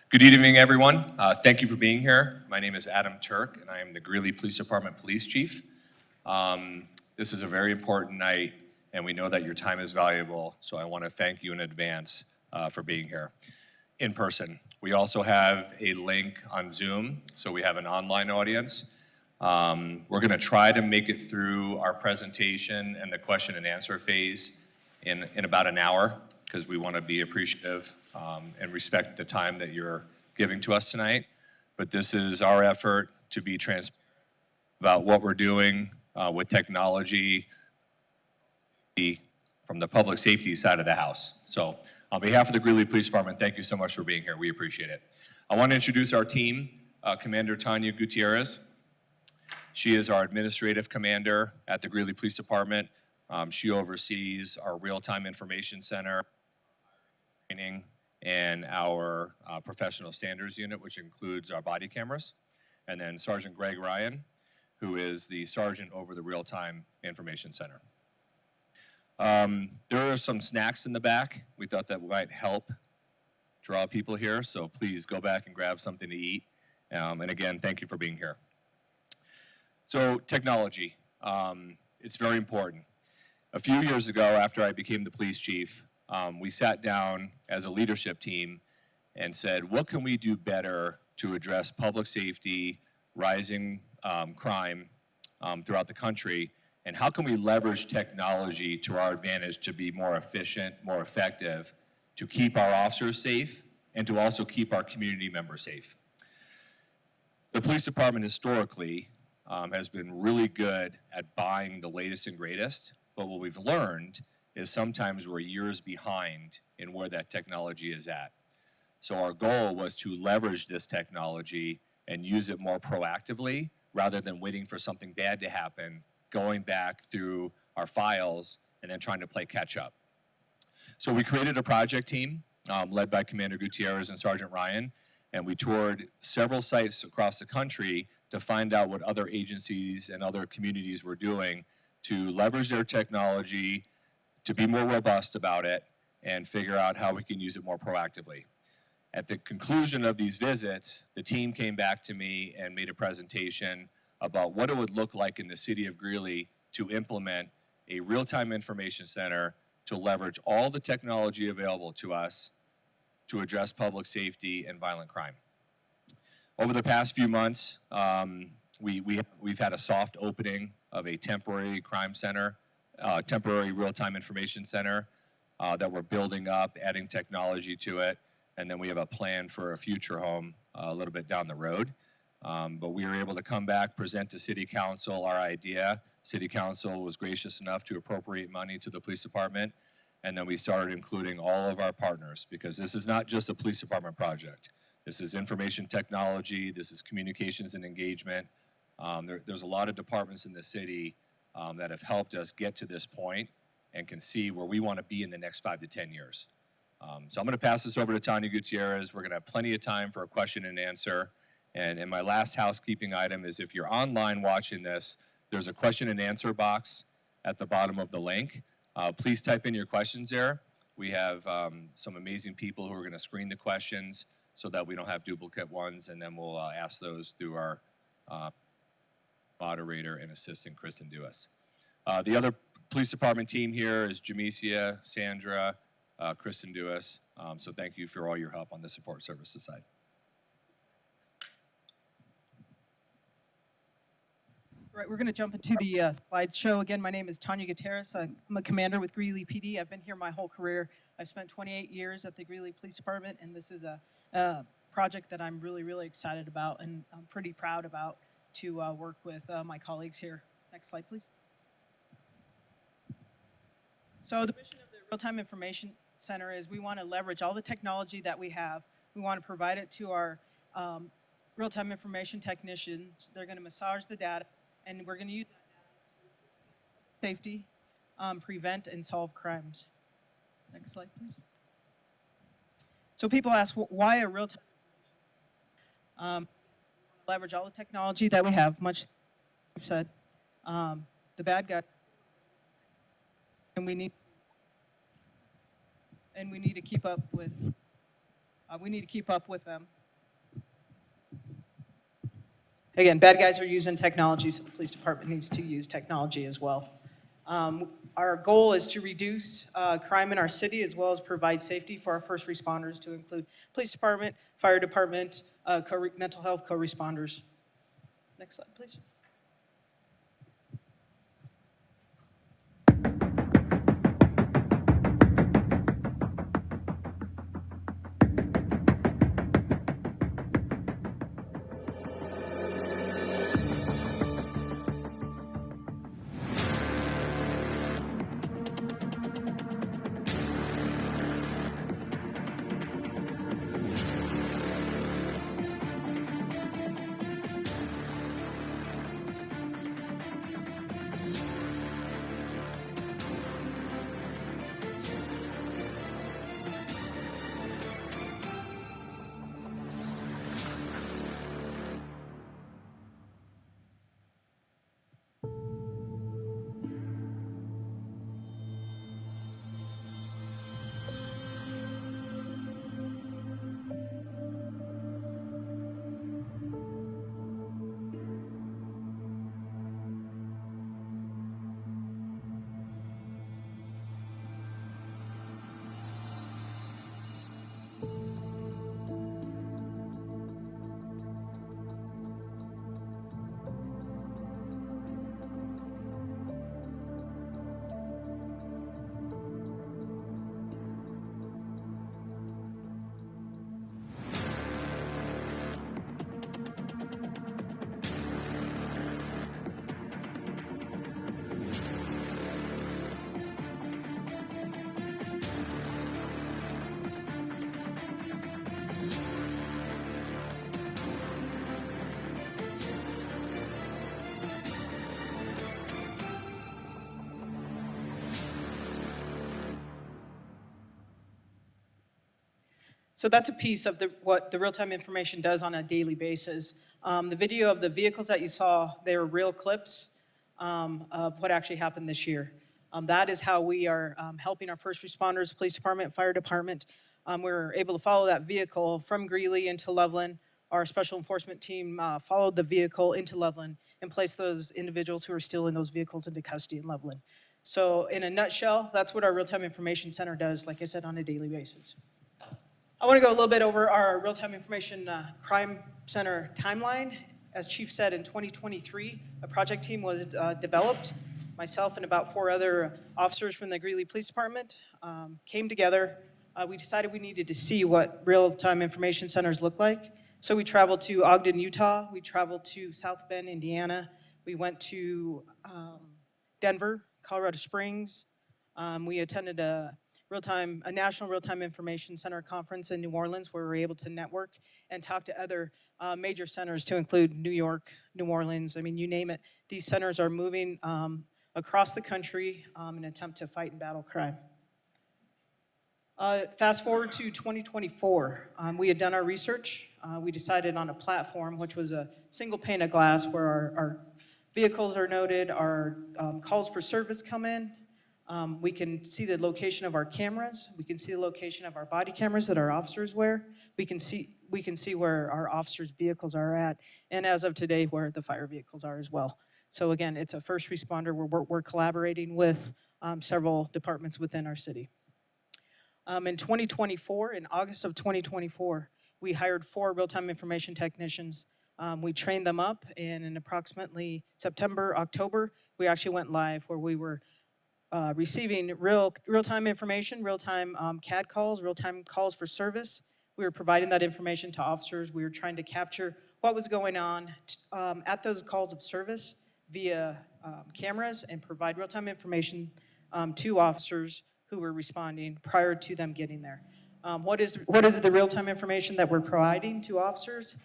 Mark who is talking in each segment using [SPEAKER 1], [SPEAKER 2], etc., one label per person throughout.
[SPEAKER 1] Good evening, everyone. Thank you for being here. My name is Adam Turk, and I am the Greeley Police Department Police Chief. This is a very important night, and we know that your time is valuable, so I want to thank you in advance for being here in person. We also have a link on Zoom, so we have an online audience. We're going to try to make it through our presentation and the question and answer phase in about an hour, because we want to be appreciative and respect the time that you're giving to us tonight. But this is our effort to be transparent about what we're doing with technology from the public safety side of the house. So on behalf of the Greeley Police Department, thank you so much for being here. We appreciate it. I want to introduce our team, Commander Tanya Gutierrez. She is our administrative commander at the Greeley Police Department. She oversees our real-time information center, training, and our professional standards unit, which includes our body cameras. And then Sergeant Greg Ryan, who is the sergeant over the real-time information center. There are some snacks in the back. We thought that might help draw people here, so please go back and grab something to eat. And again, thank you for being here. So technology, it's very important. A few years ago, after I became the police chief, we sat down as a leadership team and said, what can we do better to address public safety, rising crime throughout the country, and how can we leverage technology to our advantage to be more efficient, more effective, to keep our officers safe, and to also keep our community members safe. The police department historically has been really good at buying the latest and greatest, but what we've learned is sometimes we're years behind in where that technology is at. So our goal was to leverage this technology and use it more proactively rather than waiting for something bad to happen, going back through our files and then trying to play catch up. So we created a project team led by Commander Gutierrez and Sergeant Ryan, and we toured several sites across the country to find out what other agencies and other communities were doing to leverage their technology, to be more robust about it, and figure out how we can use it more proactively. At the conclusion of these visits, the team came back to me and made a presentation about what it would look like in the city of Greeley to implement a real-time information center to leverage all the technology available to us to address public safety and violent crime. Over the past few months, we've had a soft opening of a temporary crime center, temporary real-time information center that we're building up, adding technology to it, and then we have a plan for a future home a little bit down the road. But we were able to come back, present to City Council our idea. City Council was gracious enough to appropriate money to the police department, and then we started including all of our partners, because this is not just a police department project. This is information technology, this is communications and engagement. There's a lot of departments in the city that have helped us get to this point and can see where we want to be in the next 5 to 10 years. So I'm going to pass this over to Tanya Gutierrez. We're going to have plenty of time for a question and answer. And my last housekeeping item is, if you're online watching this, there's a question and answer box at the bottom of the link. Please type in your questions there. We have some amazing people who are going to screen the questions so that we don't have duplicate ones, and then we'll ask those through our moderator and assistant, Kristen Duas. The other police department team here is Jamesia, Sandra, Kristen Duas. So thank you for all your help on the support services side.
[SPEAKER 2] All right, we're going to jump into the slideshow. Again, my name is Tanya Gutierrez. I'm a commander with Greeley PD. I've been here my whole career. I've spent 28 years at the Greeley Police Department, and this is a project that I'm really, really excited about, and I'm pretty proud about to work with my colleagues here. Next slide, please. So the mission of the Real-Time Information Center is we want to leverage all the technology that we have. We want to provide it to our real-time information technicians. They're going to massage the data, and we're going to use that data to safety, prevent, and solve crimes. Next slide, please. So people ask, why a real-time leverage all the technology that we have, much like we've said, the bad guy, and we need to keep up with them. again, bad guys are using technology, so the police department needs to use technology as well. Our goal is to reduce crime in our city as well as provide safety for our first responders to include police department, fire department, mental health co-responders. Next slide, please. So that's a piece of what the real-time information does on a daily basis. The video of the vehicles that you saw, they were real clips of what actually happened this year. That is how we are helping our first responders, police department, fire department. We're able to follow that vehicle from Greeley into Loveland. Our special enforcement team followed the vehicle into Loveland and placed those individuals who are still in those vehicles into custody in Loveland. So in a nutshell, that's what our real-time information center does, like I said, on a daily basis. I want to go a little bit over our real-time information crime center timeline. As Chief said, in 2023, a project team was developed. Myself and about 4 other officers from the Greeley Police Department came together. We decided we needed to see what real-time information centers look like. So we traveled to Ogden, Utah. We traveled to South Bend, Indiana. We went to Denver, Colorado Springs. We attended a national real-time information center conference in New Orleans where we were able to network and talk to other major centers to include New York, New Orleans, I mean, you name it. These centers are moving across the country in an attempt to fight and battle crime. Fast forward to 2024, we had done our research. We decided on a platform, which was a single pane of glass where our vehicles are noted, our calls for service come in. We can see the location of our cameras. We can see the location of our body cameras that our officers wear. We can see where our officers' vehicles are at, and as of today, where the fire vehicles are as well. So again, it's a first responder where we're collaborating with several departments within our city. In 2024, in August of 2024, we hired 4 real-time information technicians. We trained them up, and in approximately September, October, we actually went live where we were receiving real-time information, real-time CAD calls, real-time calls for service. We were providing that information to officers. We were trying to capture what was going on at those calls of service via cameras and provide real-time information to officers who were responding prior to them getting there. What is the real-time information that we're providing to officers?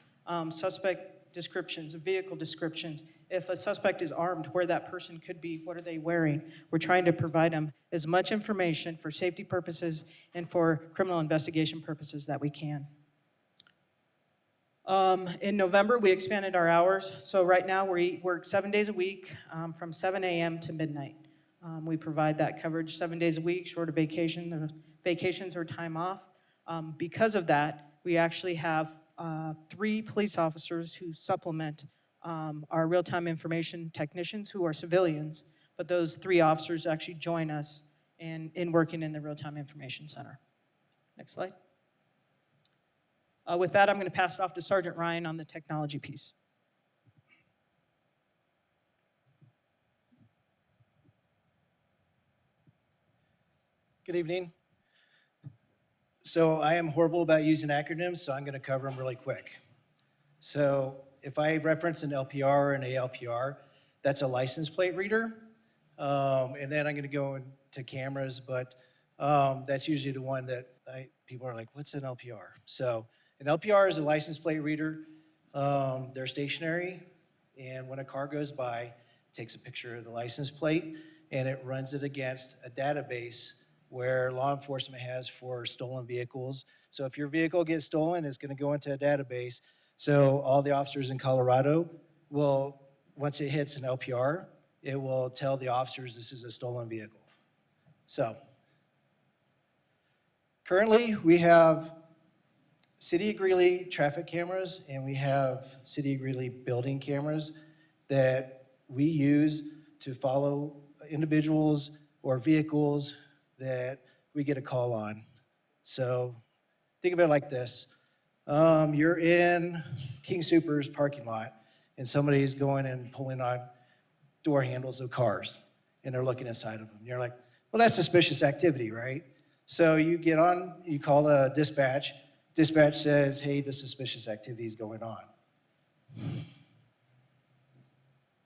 [SPEAKER 2] Suspect descriptions, vehicle descriptions. If a suspect is armed, where that person could be, what are they wearing? We're trying to provide them as much information for safety purposes and for criminal investigation purposes that we can. In November, we expanded our hours. So right now we work 7 days a week from 7 a.m. to midnight. We provide that coverage 7 days a week, short of vacations or time off. Because of that, we actually have 3 police officers who supplement our real-time information technicians who are civilians, but those 3 officers actually join us in working in the real-time information center. Next slide. With that, I'm going to pass it off to Sergeant Ryan on the technology piece.
[SPEAKER 3] Good evening. So I am horrible about using acronyms, so I'm going to cover them really quick. So if I reference an LPR or an ALPR, that's a license plate reader. And then I'm going to go into cameras, but that's usually the one that people are like, what's an LPR? So an LPR is a license plate reader. They're stationary, and when a car goes by, it takes a picture of the license plate, and it runs it against a database where law enforcement has for stolen vehicles. So if your vehicle gets stolen, it's going to go into a database. So all the officers in Colorado will, once it hits an LPR, it will tell the officers this is a stolen vehicle. So currently we have City of Greeley traffic cameras, and we have City of Greeley building cameras that we use to follow individuals or vehicles that we get a call on. So think of it like this. You're in King Soopers parking lot, and somebody's going and pulling on door handles of cars, and they're looking inside of them. You're like, well, that's suspicious activity, right? So you get on, you call the dispatch. Dispatch says, hey, the suspicious activity is going on.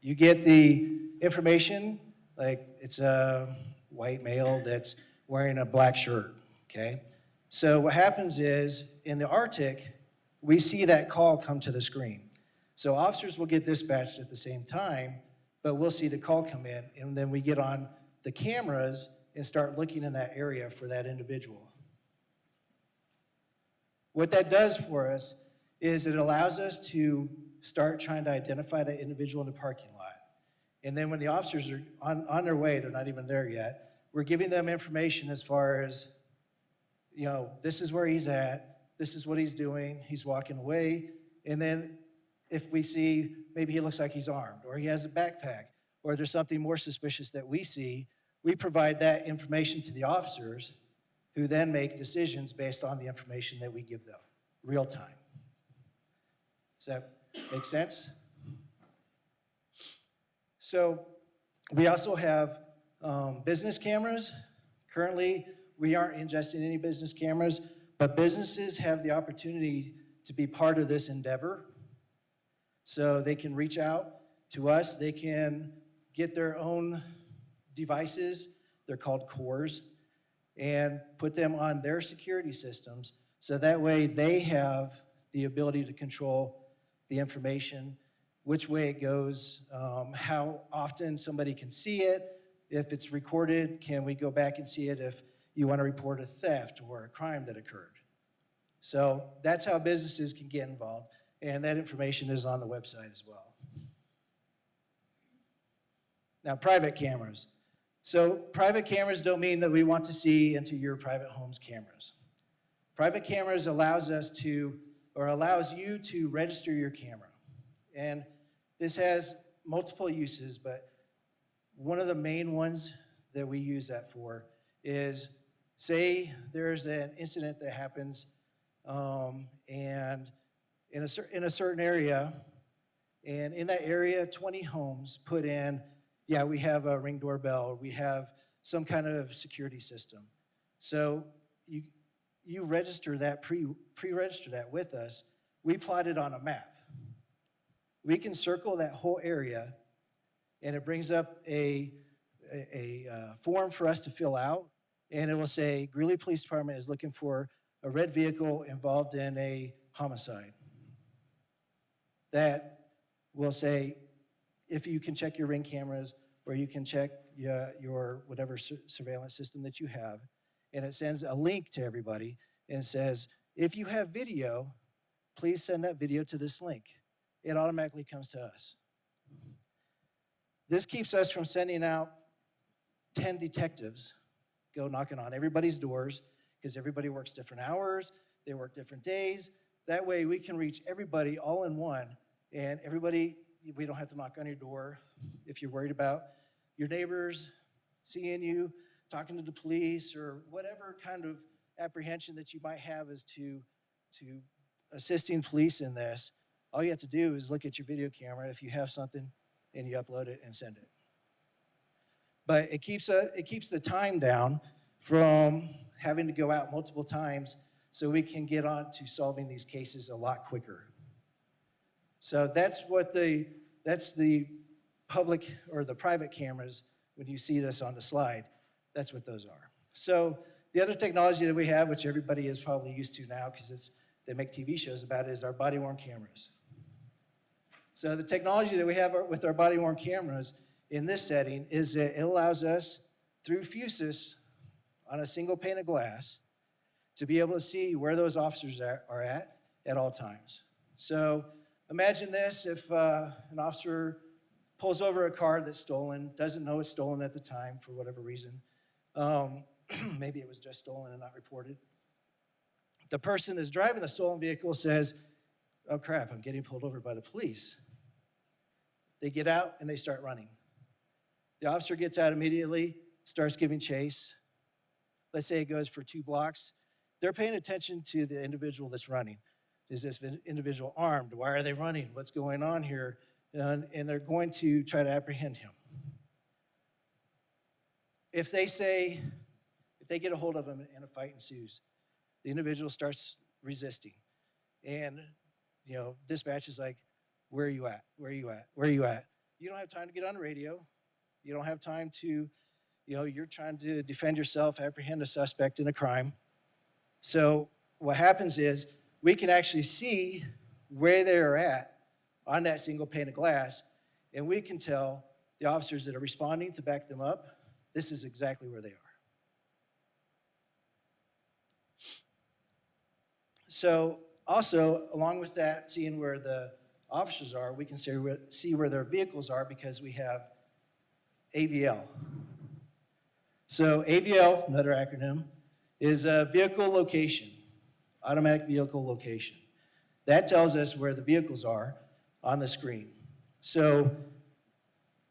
[SPEAKER 3] You get the information, like it's a white male that's wearing a black shirt, okay? So what happens is, in the RTIC, we see that call come to the screen. So officers will get dispatched at the same time, but we'll see the call come in, and then we get on the cameras and start looking in that area for that individual. What that does for us is it allows us to start trying to identify that individual in the parking lot. And then when the officers are on their way, they're not even there yet, we're giving them information as far as, you know, this is where he's at, this is what he's doing, he's walking away. And then if we see maybe he looks like he's armed, or he has a backpack, or there's something more suspicious that we see, we provide that information to the officers, who then make decisions based on the information that we give them, real time. Does that make sense? So we also have business cameras. Currently, we aren't ingesting any business cameras, but businesses have the opportunity to be part of this endeavor. So they can reach out to us. They can get their own devices. They're called cores, and put them on their security systems, so that way they have the ability to control the information, which way it goes, how often somebody can see it. If it's recorded, can we go back and see it if you want to report a theft or a crime that occurred? So that's how businesses can get involved, and that information is on the website as well. Now, private cameras. So private cameras don't mean that we want to see into your private home's cameras. Private cameras allows us to, or allows you to register your camera. And this has multiple uses, but one of the main ones that we use that for is, say there's an incident that happens and in a certain area, and in that area, 20 homes put in, yeah, we have a Ring doorbell, we have some kind of security system. So you register that, pre-register that with us. We plot it on a map. We can circle that whole area, and it brings up a form for us to fill out, and it will say, Greeley Police Department is looking for a red vehicle involved in a homicide. That will say, if you can check your Ring cameras, or you can check your whatever surveillance system that you have, and it sends a link to everybody, and it says, if you have video, please send that video to this link. It automatically comes to us. This keeps us from sending out 10 detectives, go knocking on everybody's doors, because everybody works different hours, they work different days. That way we can reach everybody all in one, and everybody, we don't have to knock on your door. If you're worried about your neighbors seeing you, talking to the police, or whatever kind of apprehension that you might have as to assisting police in this, all you have to do is look at your video camera if you have something, and you upload it and send it. But it keeps the time down from having to go out multiple times, so we can get on to solving these cases a lot quicker. So that's the public or the private cameras. When you see this on the slide, that's what those are. So the other technology that we have, which everybody is probably used to now because they make TV shows about it, is our body-worn cameras. So the technology that we have with our body-worn cameras in this setting is that it allows us, through Fusus, on a single pane of glass, to be able to see where those officers are at all times. So imagine this: if an officer pulls over a car that's stolen, doesn't know it's stolen at the time for whatever reason. Maybe it was just stolen and not reported. The person that's driving the stolen vehicle says, "Oh crap, I'm getting pulled over by the police." They get out and they start running. The officer gets out immediately, starts giving chase. Let's say it goes for 2 blocks. They're paying attention to the individual that's running. Is this individual armed? Why are they running? What's going on here? And they're going to try to apprehend him. If they get a hold of him and a fight ensues, the individual starts resisting. And, dispatch is like, "Where are you at? Where are you at? Where are you at?" You don't have time to get on the radio. You don't have time to, you're trying to defend yourself, apprehend a suspect in a crime. So what happens is we can actually see where they're at on that single pane of glass, and we can tell the officers that are responding to back them up, this is exactly where they are. So also, along with that, seeing where the officers are, we can see where their vehicles are because we have AVL. So AVL, another acronym, is a vehicle location, automatic vehicle location. That tells us where the vehicles are on the screen. So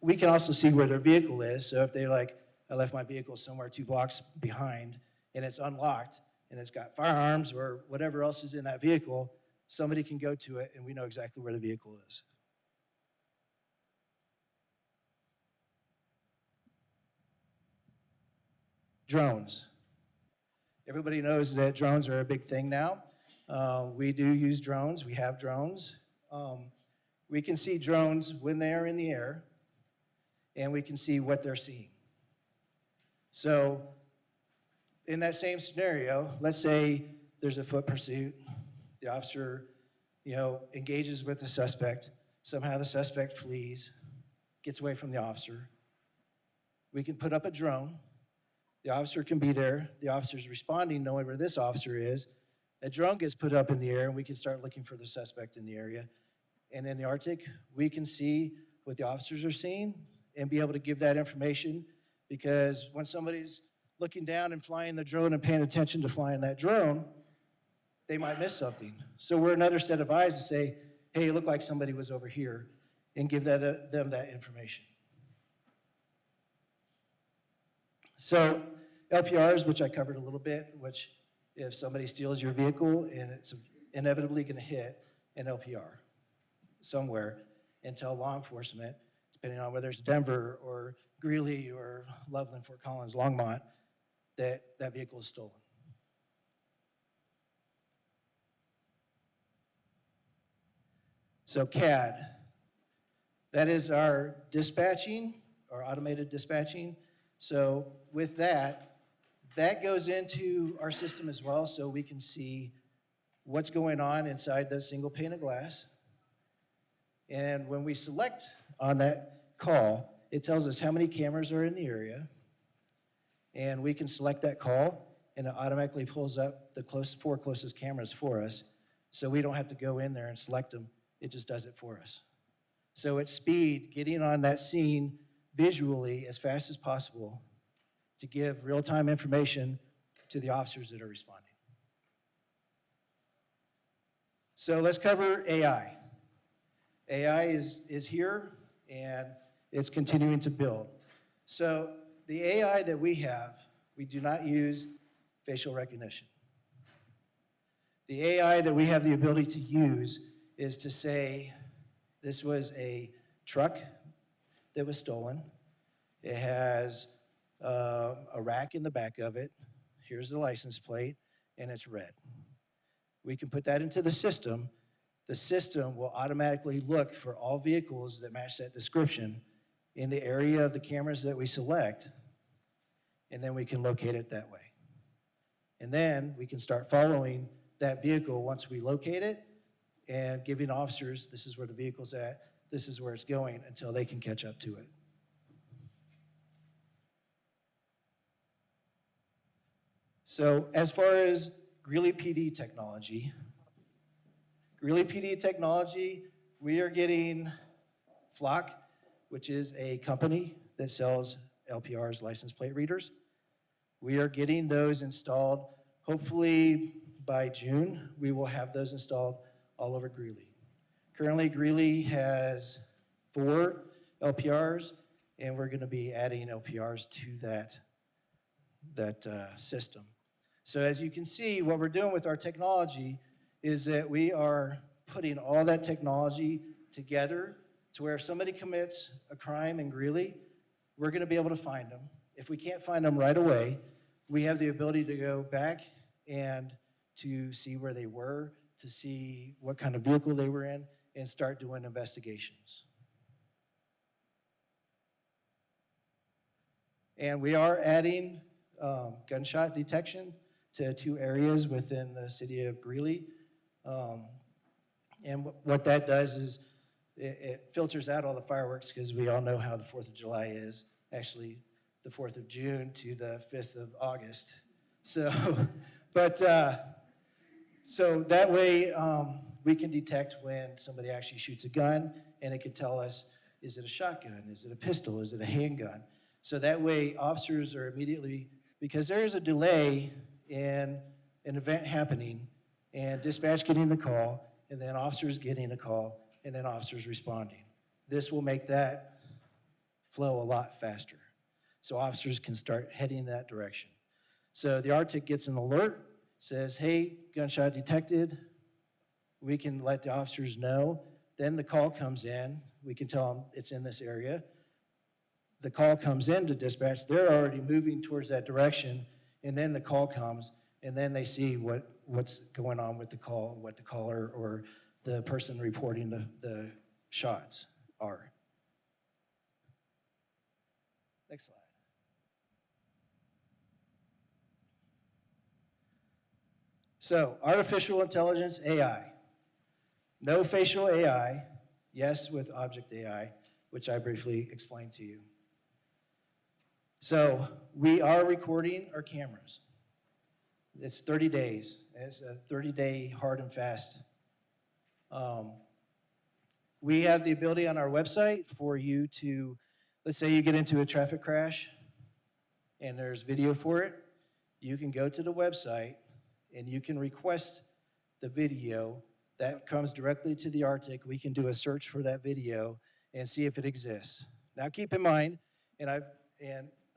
[SPEAKER 3] we can also see where their vehicle is. So if they're like, "I left my vehicle somewhere 2 blocks behind and it's unlocked and it's got firearms or whatever else is in that vehicle," somebody can go to it and we know exactly where the vehicle is. Drones. Everybody knows that drones are a big thing now. We do use drones. We have drones. We can see drones when they are in the air, and we can see what they're seeing. So in that same scenario, let's say there's a foot pursuit. The officer, engages with the suspect. Somehow the suspect flees, gets away from the officer. We can put up a drone. The officer can be there. The officer's responding, knowing where this officer is. A drone gets put up in the air, and we can start looking for the suspect in the area. And in the RTIC, we can see what the officers are seeing and be able to give that information, because when somebody's looking down and flying the drone and paying attention to flying that drone, they might miss something. So we're another set of eyes to say, "Hey, it looked like somebody was over here," and give them that information. So LPRs, which I covered a little bit, which if somebody steals your vehicle and it's inevitably going to hit an LPR somewhere, and tell law enforcement, depending on whether it's Denver or Greeley or Loveland, Fort Collins, Longmont, that that vehicle is stolen. So CAD, that is our dispatching, our automated dispatching. So with that goes into our system as well, so we can see what's going on inside the single pane of glass. And when we select on that call, it tells us how many cameras are in the area. And we can select that call, and it automatically pulls up the 4 closest cameras for us. So we don't have to go in there and select them. It just does it for us. So it's speed, getting on that scene visually as fast as possible to give real-time information to the officers that are responding. So let's cover AI. AI is here, and it's continuing to build. So the AI that we have, we do not use facial recognition. The AI that we have the ability to use is to say, this was a truck that was stolen. It has a rack in the back of it. Here's the license plate, and it's red. We can put that into the system. The system will automatically look for all vehicles that match that description in the area of the cameras that we select, and then we can locate it that way. And then we can start following that vehicle once we locate it and giving officers, this is where the vehicle's at, this is where it's going, until they can catch up to it. So as far as Greeley PD technology, we are getting Flock, which is a company that sells LPR's license plate readers. We are getting those installed. Hopefully by June, we will have those installed all over Greeley. Currently, Greeley has 4 LPRs, and we're going to be adding LPRs to that system. So as you can see, what we're doing with our technology is that we are putting all that technology together to where if somebody commits a crime in Greeley, we're going to be able to find them. If we can't find them right away, we have the ability to go back and to see where they were, to see what kind of vehicle they were in, and start doing investigations. And we are adding gunshot detection to 2 areas within the city of Greeley. And what that does is it filters out all the fireworks, because we all know how the 4th of July is. Actually, the 4th of June to the 5th of August. So, so that way we can detect when somebody actually shoots a gun, and it can tell us, is it a shotgun? Is it a pistol? Is it a handgun? So that way officers are immediately, because there is a delay in an event happening and dispatch getting the call, and then officers getting a call, and then officers responding. This will make that flow a lot faster, so officers can start heading in that direction. So the RTIC gets an alert, says, hey, gunshot detected. We can let the officers know. Then the call comes in. We can tell them it's in this area. The call comes in to dispatch. They're already moving towards that direction, and then the call comes, and then they see what's going on with the call, what the caller or the person reporting the shots are. Next slide. So, artificial intelligence, AI. No facial AI, yes with object AI, which I briefly explained to you. So, we are recording our cameras. It's 30 days. It's a 30-day hard and fast. We have the ability on our website for you to, let's say you get into a traffic crash and there's video for it. You can go to the website and you can request the video. That comes directly to the RTIC. We can do a search for that video and see if it exists. Now keep in mind, and I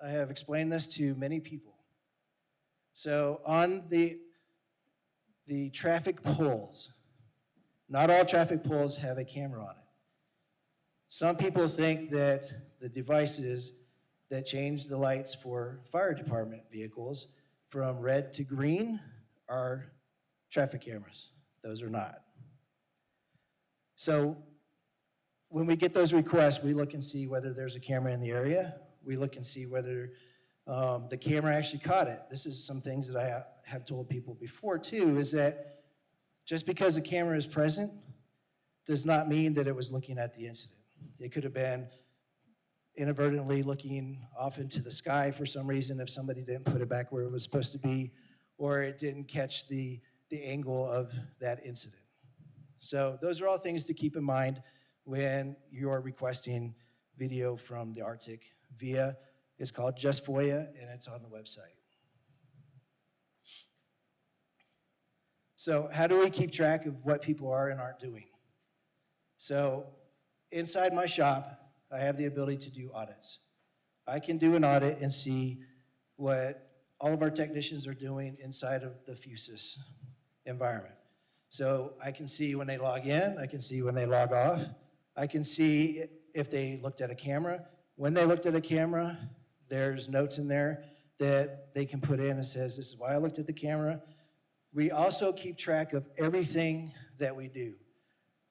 [SPEAKER 3] have explained this to many people. So on the traffic poles, not all traffic poles have a camera on it. Some people think that the devices that change the lights for fire department vehicles from red to green are traffic cameras. Those are not. So when we get those requests, we look and see whether there's a camera in the area. We look and see whether the camera actually caught it. This is some things that I have told people before too, is that just because a camera is present does not mean that it was looking at the incident. It could have been inadvertently looking off into the sky for some reason if somebody didn't put it back where it was supposed to be, or it didn't catch the angle of that incident. So those are all things to keep in mind when you are requesting video from the RTIC via, it's called Just FOIA, and it's on the website. So how do we keep track of what people are and aren't doing? So inside my shop, I have the ability to do audits. I can do an audit and see what all of our technicians are doing inside of the Fusus environment. So I can see when they log in, I can see when they log off, I can see if they looked at a camera. When they looked at a camera, there's notes in there that they can put in and says, this is why I looked at the camera. We also keep track of everything that we do.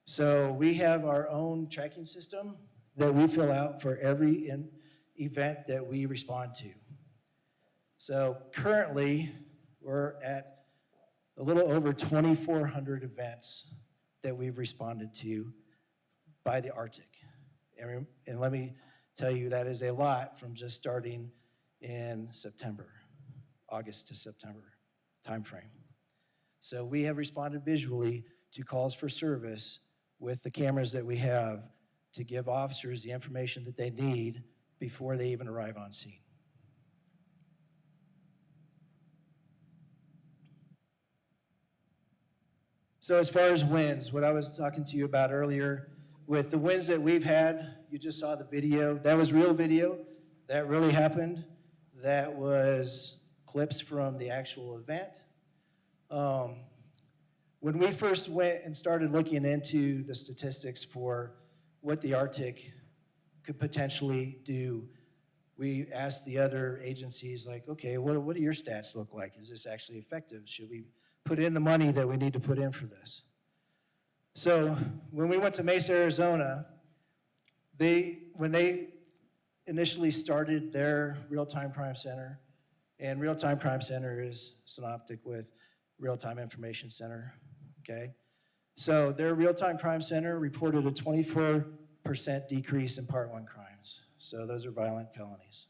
[SPEAKER 3] So we have our own tracking system that we fill out for every event that we respond to. So currently, we're at a little over 2,400 events that we've responded to by the RTIC. And let me tell you, that is a lot from just starting in September, August to September timeframe. So we have responded visually to calls for service with the cameras that we have to give officers the information that they need before they even arrive on scene. So as far as wins, what I was talking to you about earlier, with the wins that we've had, you just saw the video. That was real video. That really happened. That was clips from the actual event. When we first went and started looking into the statistics for what the RTIC could potentially do, we asked the other agencies, like, okay, what do your stats look like? Is this actually effective? Should we put in the money that we need to put in for this? So when we went to Mesa, Arizona, when they initially started their real-time crime center, and real-time crime center is synoptic with real-time information center, okay? So their real-time crime center reported a 24% decrease in Part 1 crimes. So those are violent felonies.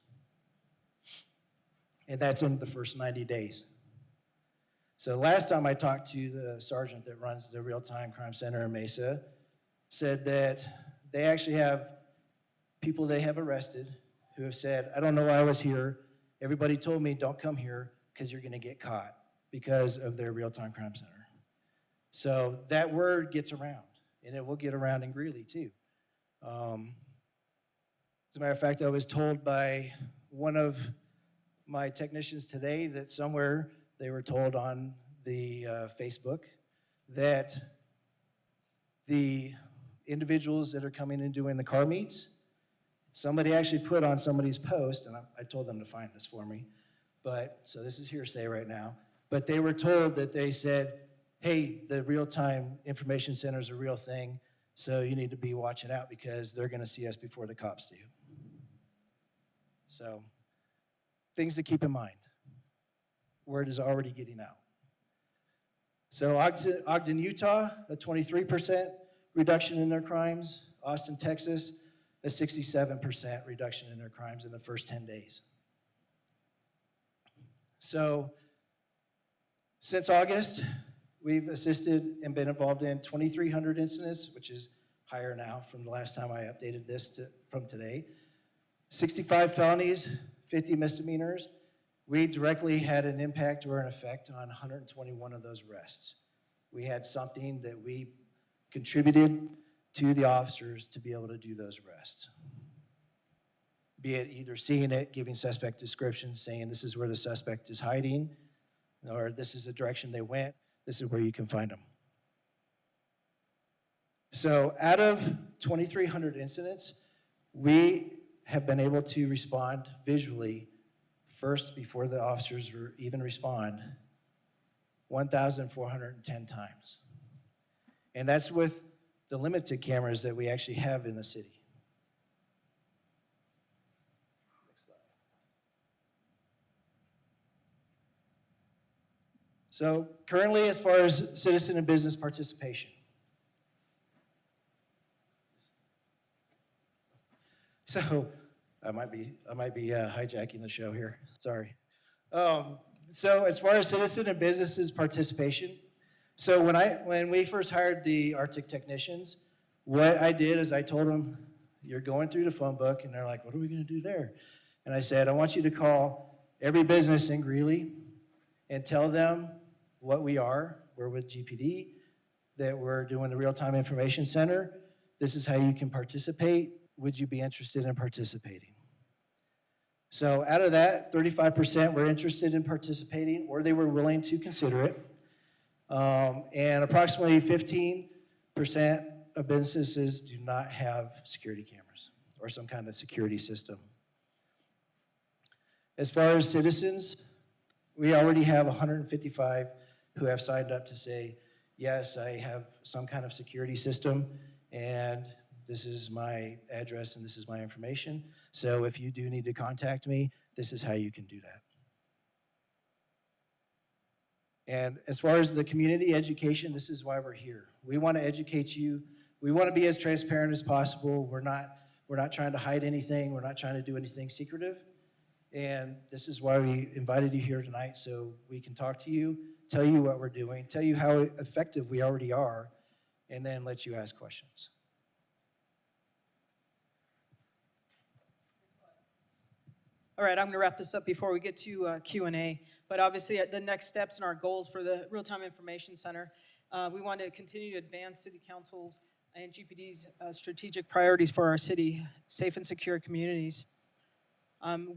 [SPEAKER 3] And that's in the first 90 days. So last time I talked to the sergeant that runs the real-time crime center in Mesa, said that they actually have people they have arrested who have said, I don't know why I was here. Everybody told me don't come here because you're gonna get caught because of their real-time crime center. So that word gets around, and it will get around in Greeley too. As a matter of fact, I was told by one of my technicians today that somewhere they were told on the Facebook that the individuals that are coming and doing the car meets, somebody actually put on somebody's post, and I told them to find this for me, but, so this is hearsay right now, but they were told that they said, hey, the real-time information center is a real thing, so you need to be watching out because they're gonna see us before the cops do. So, things to keep in mind. Word is already getting out. So Ogden, Utah, a 23% reduction in their crimes. Austin, Texas, a 67% reduction in their crimes in the first 10 days. So since August, we've assisted and been involved in 2,300 incidents, which is higher now from the last time I updated this from today. 65 felonies, 50 misdemeanors. We directly had an impact or an effect on 121 of those arrests. We had something that we contributed to the officers to be able to do those arrests. Be it either seeing it, giving suspect descriptions, saying this is where the suspect is hiding, or this is the direction they went, this is where you can find them. So out of 2,300 incidents, we have been able to respond visually first before the officers even respond 1,410 times. And that's with the limited cameras that we actually have in the city. Next slide. So currently, as far as citizen and business participation. So I might be hijacking the show here. Sorry. So as far as citizen and businesses participation, so when we first hired the RTIC technicians, what I did is I told them, you're going through the phone book, and they're like, what are we going to do there? And I said, I want you to call every business in Greeley and tell them what we are. We're with GPD, that we're doing the real-time information center, This is how you can participate. Would you be interested in participating? So out of that, 35% were interested in participating, or they were willing to consider it. And approximately 15% of businesses do not have security cameras or some kind of security system. As far as citizens, we already have 155 who have signed up to say, yes, I have some kind of security system, and this is my address and this is my information. So if you do need to contact me, this is how you can do that. And as far as the community education, this is why we're here. We want to educate you. We want to be as transparent as possible. We're not trying to hide anything. We're not trying to do anything secretive. And this is why we invited you here tonight, so we can talk to you, tell you what we're doing, tell you how effective we already are, and then let you ask questions.
[SPEAKER 2] All right, I'm going to wrap this up before we get to Q&A. But obviously, the next steps and our goals for the Real-Time Information Center, we want to continue to advance City Council's and GPD's strategic priorities for our city, safe and secure communities.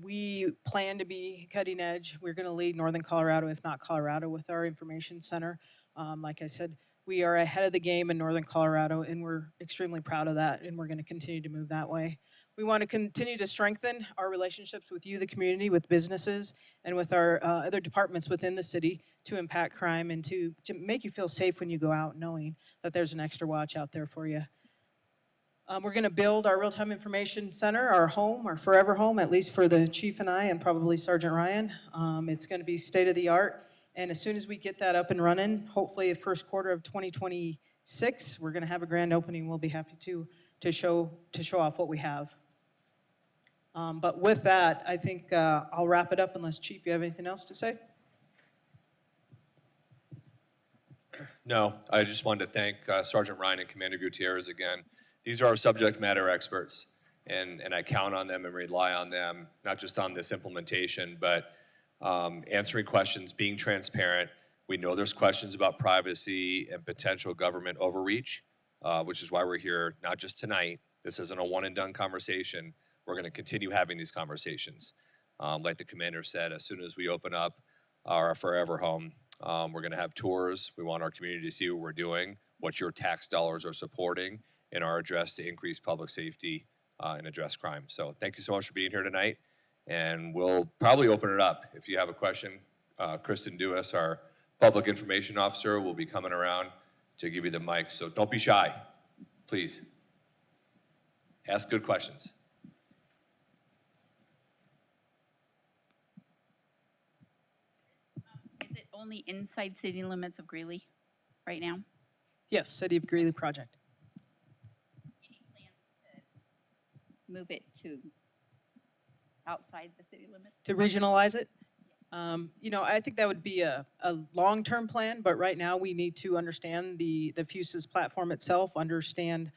[SPEAKER 2] We plan to be cutting edge. We're going to lead Northern Colorado, if not Colorado, with our information center. Like I said, we are ahead of the game in Northern Colorado, and we're extremely proud of that, and we're going to continue to move that way. We want to continue to strengthen our relationships with you, the community, with businesses, and with our other departments within the city to impact crime and to make you feel safe when you go out, knowing that there's an extra watch out there for you. We're going to build our real-time information center, our home, our forever home, at least for the chief and I, and probably Sergeant Ryan. It's going to be state-of-the-art, and as soon as we get that up and running, hopefully the first quarter of 2026, we're going to have a grand opening. We'll be happy to show off what we have. But with that, I think I'll wrap it up unless, Chief, you have anything else to say?
[SPEAKER 1] No, I just wanted to thank Sergeant Ryan and Commander Gutierrez again. These are our subject matter experts, and I count on them and rely on them, not just on this implementation, but answering questions, being transparent. We know there's questions about privacy and potential government overreach, which is why we're here, not just tonight. This isn't a one-and-done conversation. We're going to continue having these conversations. Like the commander said, as soon as we open up our forever home, we're going to have tours. We want our community to see what we're doing, what your tax dollars are supporting in our address to increase public safety and address crime. So thank you so much for being here tonight. And we'll probably open it up. If you have a question, Kristen Dewis, our public information officer, will be coming around to give you the mic. So don't be shy, please. Ask good questions.
[SPEAKER 4] Is it only inside city limits of Greeley right now?
[SPEAKER 2] Yes, City of Greeley project.
[SPEAKER 4] Any plans to move it to outside the city limits?
[SPEAKER 2] To regionalize it? I think that would be a long-term plan, but right now we need to understand the FUSE's platform itself, understand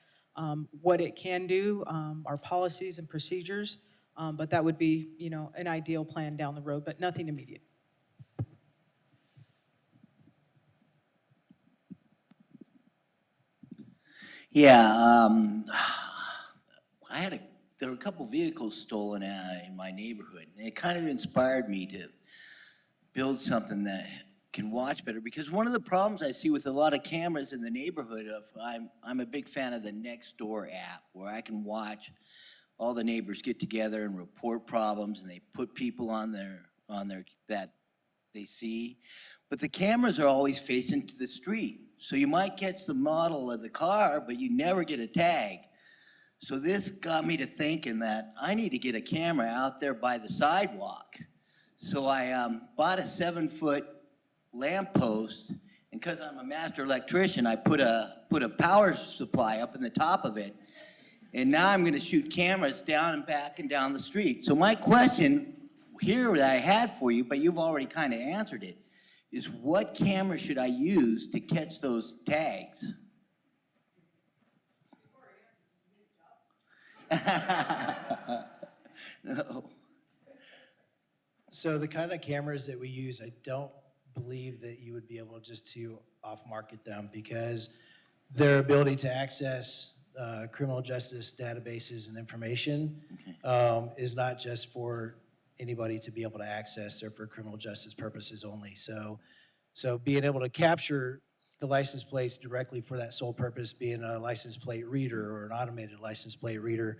[SPEAKER 2] what it can do, our policies and procedures, but that would be, an ideal plan down the road, but nothing immediate.
[SPEAKER 5] Yeah, there were a couple vehicles stolen in my neighborhood, and it kind of inspired me to build something that can watch better, because one of the problems I see with a lot of cameras in the neighborhood I'm a big fan of the Nextdoor app, where I can watch all the neighbors get together and report problems, and they put people on their that they see, but the cameras are always facing to the street. So you might catch the model of the car, but you never get a tag. So this got me to thinking that I need to get a camera out there by the sidewalk. So I bought a 7-foot lamppost, and because I'm a master electrician, I put a power supply up in the top of it. And now I'm gonna shoot cameras down and back and down the street. So my question here that I had for you, but you've already kind of answered it, is what camera should I use to catch those tags? No.
[SPEAKER 3] So the kind of cameras that we use, I don't believe that you would be able just to off-market them, because their ability to access criminal justice databases and information is not just for anybody to be able to access or for criminal justice purposes only. So being able to capture the license plates directly for that sole purpose, being a license plate reader or an automated license plate reader,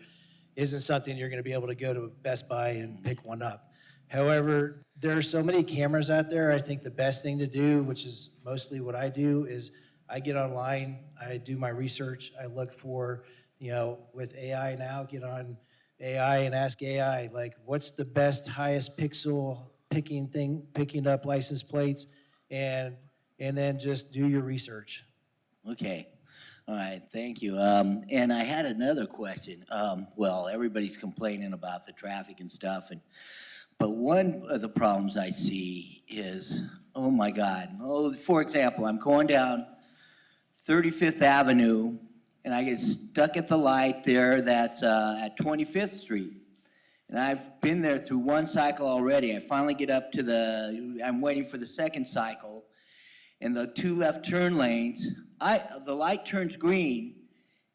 [SPEAKER 3] isn't something you're going to be able to go to Best Buy and pick one up. However, there are so many cameras out there. I think the best thing to do, which is mostly what I do, is I get online, I do my research, I look for, with AI now, get on AI and ask AI, like, what's the best, highest pixel picking up license plates, and then just do your research.
[SPEAKER 5] Okay. All right, thank you. And I had another question. Well, everybody's complaining about the traffic and stuff, but one of the problems I see is, oh my God. Oh, for example, I'm going down 35th Avenue, and I get stuck at the light there that's at 25th Street. And I've been there through one cycle already. I finally get up to I'm waiting for the second cycle, and the 2 left turn lanes, the light turns green,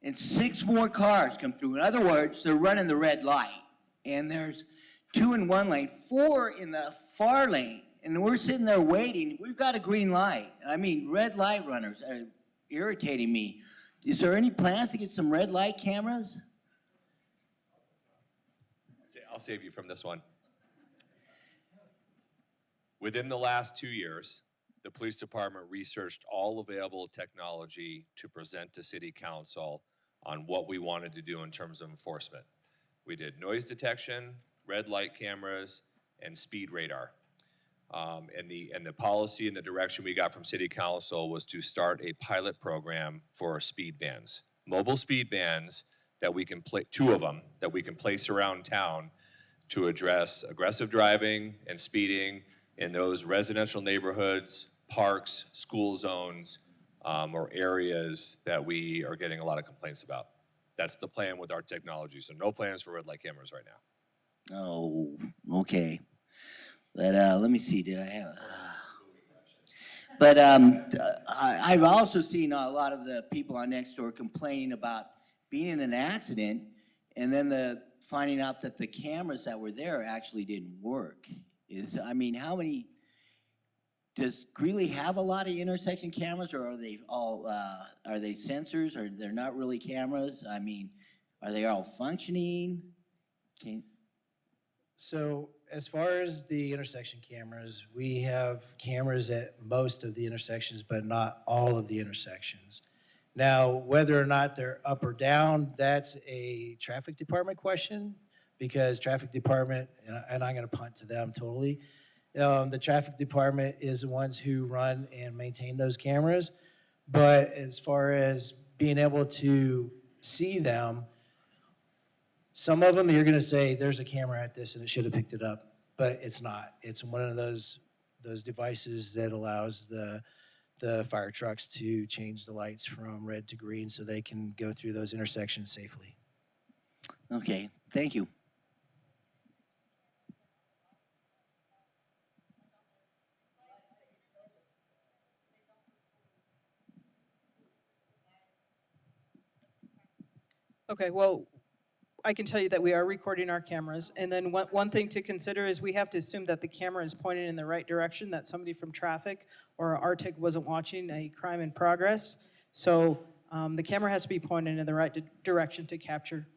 [SPEAKER 5] and 6 more cars come through. In other words, they're running the red light. And there's 2 in one lane, 4 in the far lane, and we're sitting there waiting. We've got a green light. I mean, red light runners are irritating me. Is there any plans to get some red light cameras?
[SPEAKER 1] I'll save you from this one. Within the last 2 years, the police department researched all available technology to present to City Council on what we wanted to do in terms of enforcement. We did noise detection, red light cameras, and speed radar. And the policy and the direction we got from City Council was to start a pilot program for speed bans. Mobile speed bans that we can 2 of them, that we can place around town to address aggressive driving and speeding in those residential neighborhoods, parks, school zones, or areas that we are getting a lot of complaints about. That's the plan with our technology. So no plans for red light cameras right now.
[SPEAKER 5] Oh, okay. But let me see, did I have? But I've also seen a lot of the people on Nextdoor complaining about being in an accident and then finding out that the cameras that were there actually didn't work. How many, does Greeley have a lot of intersection cameras, or are they all, are they sensors, or they're not really cameras? I mean, are they all functioning?
[SPEAKER 3] So as far as the intersection cameras, we have cameras at most of the intersections, but not all of the intersections. Now, whether or not they're up or down, that's a traffic department question, because traffic department, and I'm gonna punt to them totally, the traffic department is the ones who run and maintain those cameras. But as far as being able to see them, some of them you're gonna say, there's a camera at this and it should have picked it up, but it's not. It's one of those devices that allows the fire trucks to change the lights from red to green so they can go through those intersections safely.
[SPEAKER 5] Okay, thank you.
[SPEAKER 2] Okay, well, I can tell you that we are recording our cameras. And then one thing to consider is we have to assume that the camera is pointed in the right direction, that somebody from traffic or RTIC wasn't watching a crime in progress. So the camera has to be pointed in the right direction to capture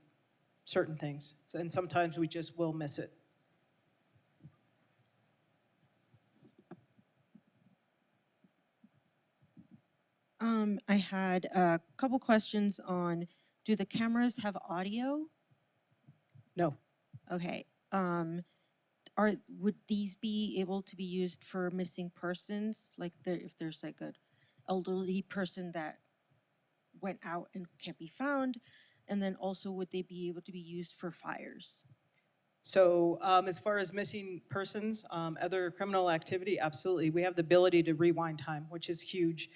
[SPEAKER 2] certain things. And sometimes we just will miss it.
[SPEAKER 6] I had a couple questions on, do the cameras have audio?
[SPEAKER 2] No.
[SPEAKER 6] Okay. Would these be able to be used for missing persons? Like if there's like an elderly person that went out and can't be found? And then also, would they be able to be used for fires?
[SPEAKER 2] So as far as missing persons, other criminal activity, absolutely. We have the ability to rewind time, which is huge.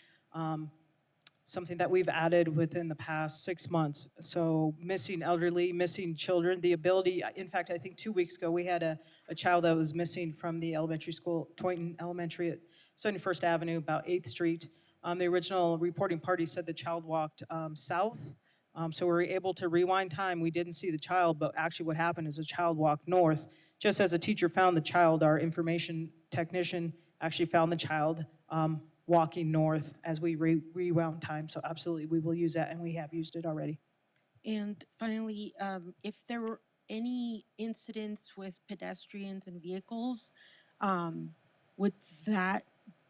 [SPEAKER 2] Something that we've added within the past 6 months. So missing elderly, missing children, the ability, in fact, I think 2 weeks ago, we had a child that was missing from the elementary school, Toynton Elementary at 71st Avenue, about 8th Street. The original reporting party said the child walked south So we were able to rewind time. We didn't see the child, but actually what happened is the child walked north. Just as a teacher found the child, our information technician actually found the child walking north as we rewound time. So absolutely, we will use that, and we have used it already.
[SPEAKER 6] And finally, if there were any incidents with pedestrians and vehicles, would that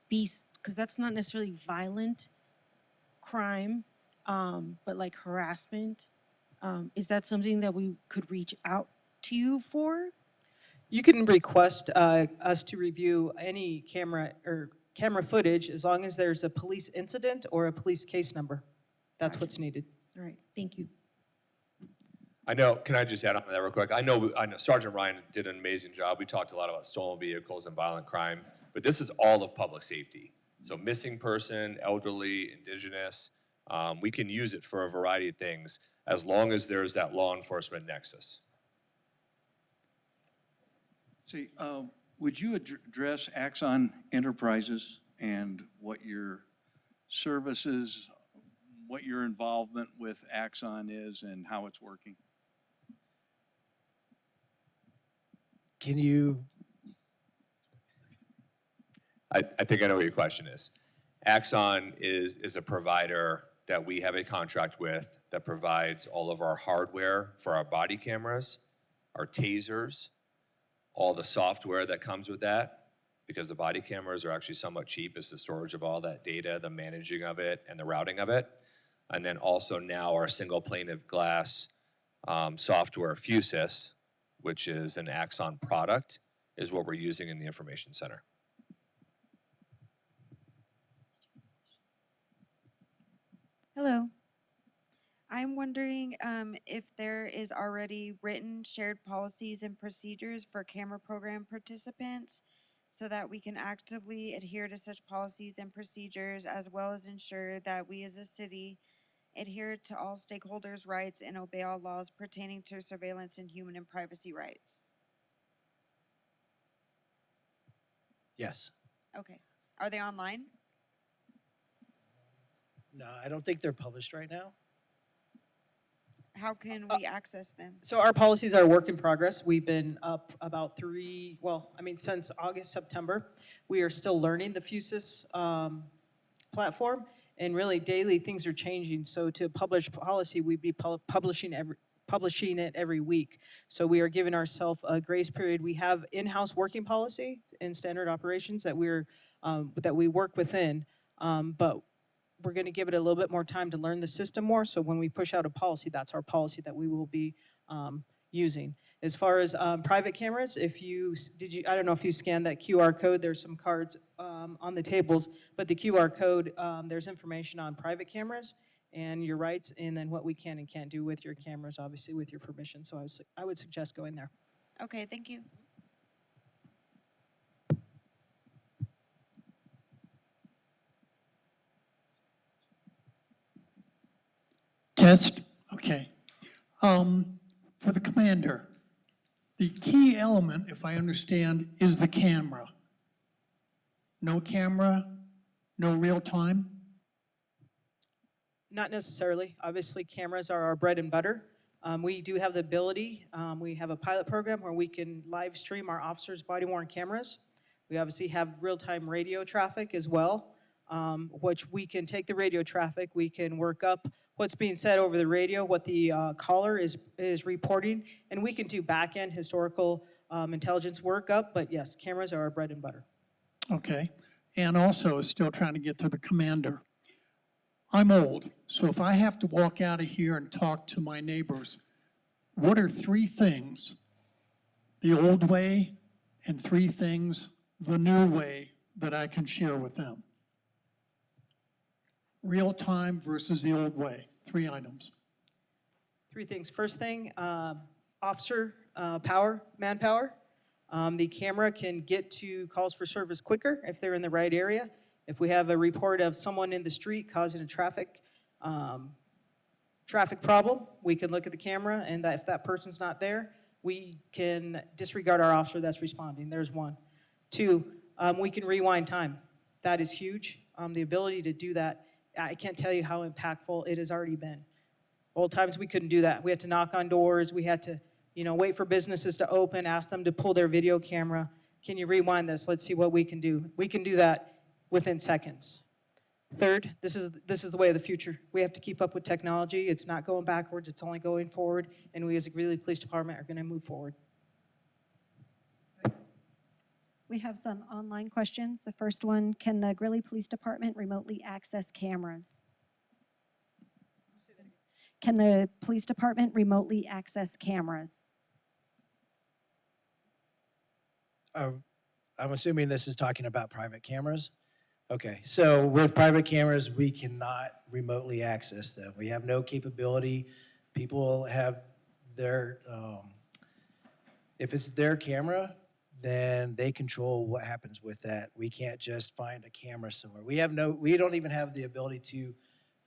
[SPEAKER 6] be, because that's not necessarily violent crime, but like harassment, is that something that we could reach out to you for?
[SPEAKER 2] You can request us to review any camera footage as long as there's a police incident or a police case number. That's what's needed.
[SPEAKER 6] All right, thank you.
[SPEAKER 1] I know, can I just add on to that real quick? I know Sergeant Ryan did an amazing job. We talked a lot about stolen vehicles and violent crime, but this is all of public safety. So missing person, elderly, indigenous, we can use it for a variety of things as long as there's that law enforcement nexus.
[SPEAKER 7] See, would you address Axon Enterprises and what your services, what your involvement with Axon is and how it's working?
[SPEAKER 3] Can you,
[SPEAKER 1] I think I know what your question is. Axon is a provider that we have a contract with that provides all of our hardware for our body cameras, our tasers, all the software that comes with that, because the body cameras are actually somewhat cheap. It's the storage of all that data, the managing of it, and the routing of it. And then also now our single pane of glass software, Fusus, which is an Axon product, is what we're using in the information center.
[SPEAKER 8] Hello. I'm wondering if there is already written shared policies and procedures for camera program participants so that we can actively adhere to such policies and procedures, as well as ensure that we as a city adhere to all stakeholders' rights and obey all laws pertaining to surveillance and human and privacy rights.
[SPEAKER 3] yes.
[SPEAKER 8] Okay. Are they online?
[SPEAKER 3] No, I don't think they're published right now.
[SPEAKER 8] How can we access them?
[SPEAKER 2] So our policies are a work in progress. We've been up about since August, September. We are still learning the Fusus platform, and really daily things are changing. So to publish policy, we'd be publishing it every week. So we are giving ourselves a grace period. We have in-house working policy in standard operations that we work within, but we're going to give it a little bit more time to learn the system more. So when we push out a policy, that's our policy that we will be using. As far as private cameras, I don't know if you scanned that QR code. There's some cards on the tables, but the QR code, there's information on private cameras and your rights, and then what we can and can't do with your cameras, obviously with your permission. So I would suggest going there.
[SPEAKER 8] Okay, thank you.
[SPEAKER 9] Test, okay. For the commander, the key element, if I understand, is the camera. No camera, no real time?
[SPEAKER 2] Not necessarily. Obviously, cameras are our bread and butter. We do have the ability, we have a pilot program where we can live stream our officers' body-worn cameras. We obviously have real-time radio traffic as well, which we can take the radio traffic, we can work up what's being said over the radio, what the caller is reporting, and we can do back-end historical intelligence workup, but yes, cameras are our bread and butter.
[SPEAKER 9] Okay. And also, still trying to get to the commander. I'm old, so if I have to walk out of here and talk to my neighbors, what are 3 things, the old way, and 3 things, the new way, that I can share with them? Real time versus the old way, 3 items.
[SPEAKER 2] 3 things. First thing, officer manpower. The camera can get to calls for service quicker if they're in the right area. If we have a report of someone in the street causing a traffic problem, we can look at the camera, and if that person's not there, we can disregard our officer that's responding. There's 1. 2, we can rewind time. That is huge. The ability to do that, I can't tell you how impactful it has already been. Old times, we couldn't do that. We had to knock on doors. We had to, wait for businesses to open, ask them to pull their video camera. Can you rewind this? Let's see what we can do. We can do that within seconds. Third, this is the way of the future. We have to keep up with technology. It's not going backwards, it's only going forward, and we as a Greeley Police Department are going to move forward.
[SPEAKER 10] We have some online questions. The first one, can the Greeley Police Department remotely access cameras? Can the police department remotely access cameras?
[SPEAKER 3] I'm assuming this is talking about private cameras. Okay, so with private cameras, we cannot remotely access them. We have no capability. People have their, if it's their camera, then they control what happens with that. We can't just find a camera somewhere. We don't even have the ability to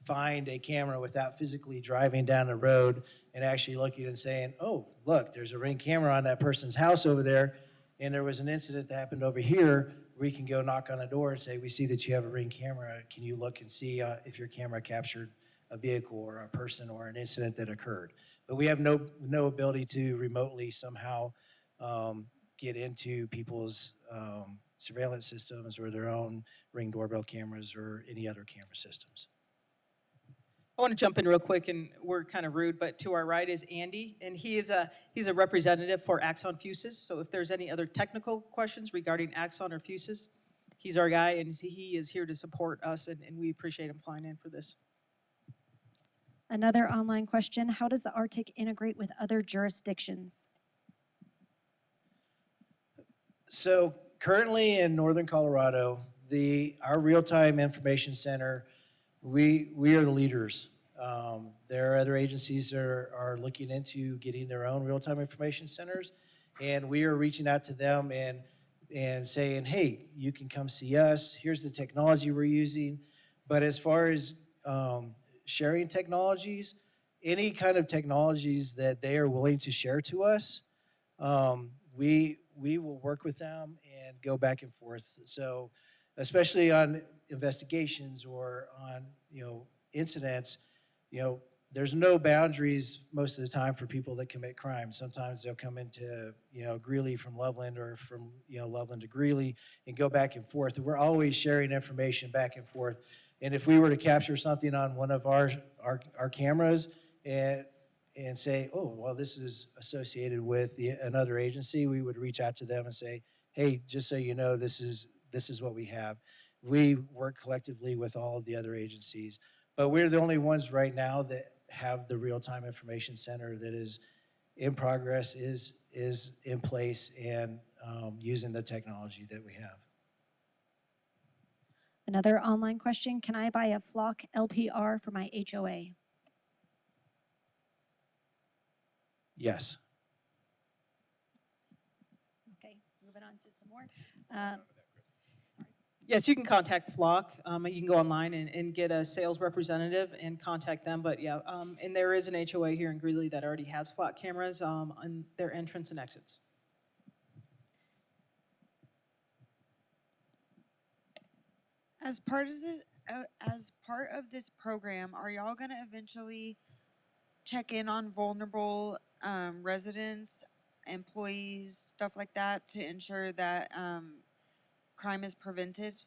[SPEAKER 3] find a camera without physically driving down the road and actually looking and saying, oh, look, there's a Ring camera on that person's house over there, and there was an incident that happened over here. We can go knock on the door and say, we see that you have a Ring camera. Can you look and see if your camera captured a vehicle or a person or an incident that occurred? But we have no ability to remotely somehow get into people's surveillance systems or their own Ring doorbell cameras or any other camera systems.
[SPEAKER 2] I want to jump in real quick, and we're kind of rude, but to our right is Andy, and he's a representative for Axon Fuses. So if there's any other technical questions regarding Axon or Fuses, he's our guy, and he is here to support us, and we appreciate him flying in for this.
[SPEAKER 10] Another online question, how does the RTIC integrate with other jurisdictions?
[SPEAKER 3] So currently in Northern Colorado, our real-time information center, we are the leaders. There are other agencies that are looking into getting their own real-time information centers, and we are reaching out to them and saying, hey, you can come see us. Here's the technology we're using. But as far as sharing technologies, any kind of technologies that they are willing to share to us, we will work with them and go back and forth. So especially on investigations or on, incidents, there's no boundaries most of the time for people that commit crime. Sometimes they'll come into, Greeley from Loveland or from, Loveland to Greeley and go back and forth. We're always sharing information back and forth. And if we were to capture something on one of our cameras and say, oh, well, this is associated with another agency, we would reach out to them and say, hey, just so you know, this is what we have. We work collectively with all of the other agencies, but we're the only ones right now that have the real-time information center that is in progress, is in place, and using the technology that we have.
[SPEAKER 10] Another online question, can I buy a Flock LPR for my HOA?
[SPEAKER 3] Yes.
[SPEAKER 10] Okay, moving on to some more.
[SPEAKER 2] Yes, you can contact Flock. You can go online and get a sales representative and contact them. But yeah, and there is an HOA here in Greeley that already has Flock cameras on their entrance and exits.
[SPEAKER 8] As part of this program, are y'all going to eventually check in on vulnerable residents, employees, stuff like that, to ensure that crime is prevented?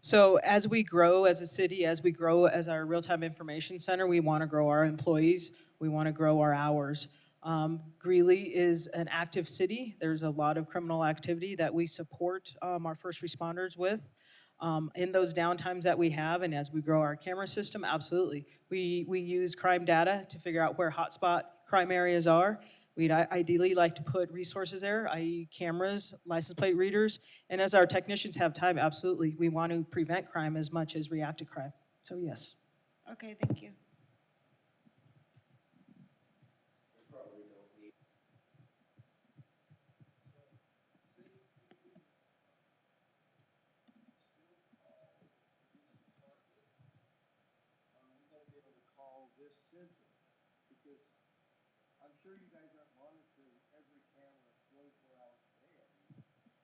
[SPEAKER 2] So as we grow as a city, as we grow as our real-time information center, we want to grow our employees. We want to grow our hours. Greeley is an active city. There's a lot of criminal activity that we support our first responders with. In those downtimes that we have, and as we grow our camera system, absolutely. We use crime data to figure out where hotspot crime areas are. We'd ideally like to put resources there, i.e. cameras, license plate readers, and as our technicians have time, absolutely, we want to prevent crime as much as react to crime. So yes.
[SPEAKER 8] Okay, thank you.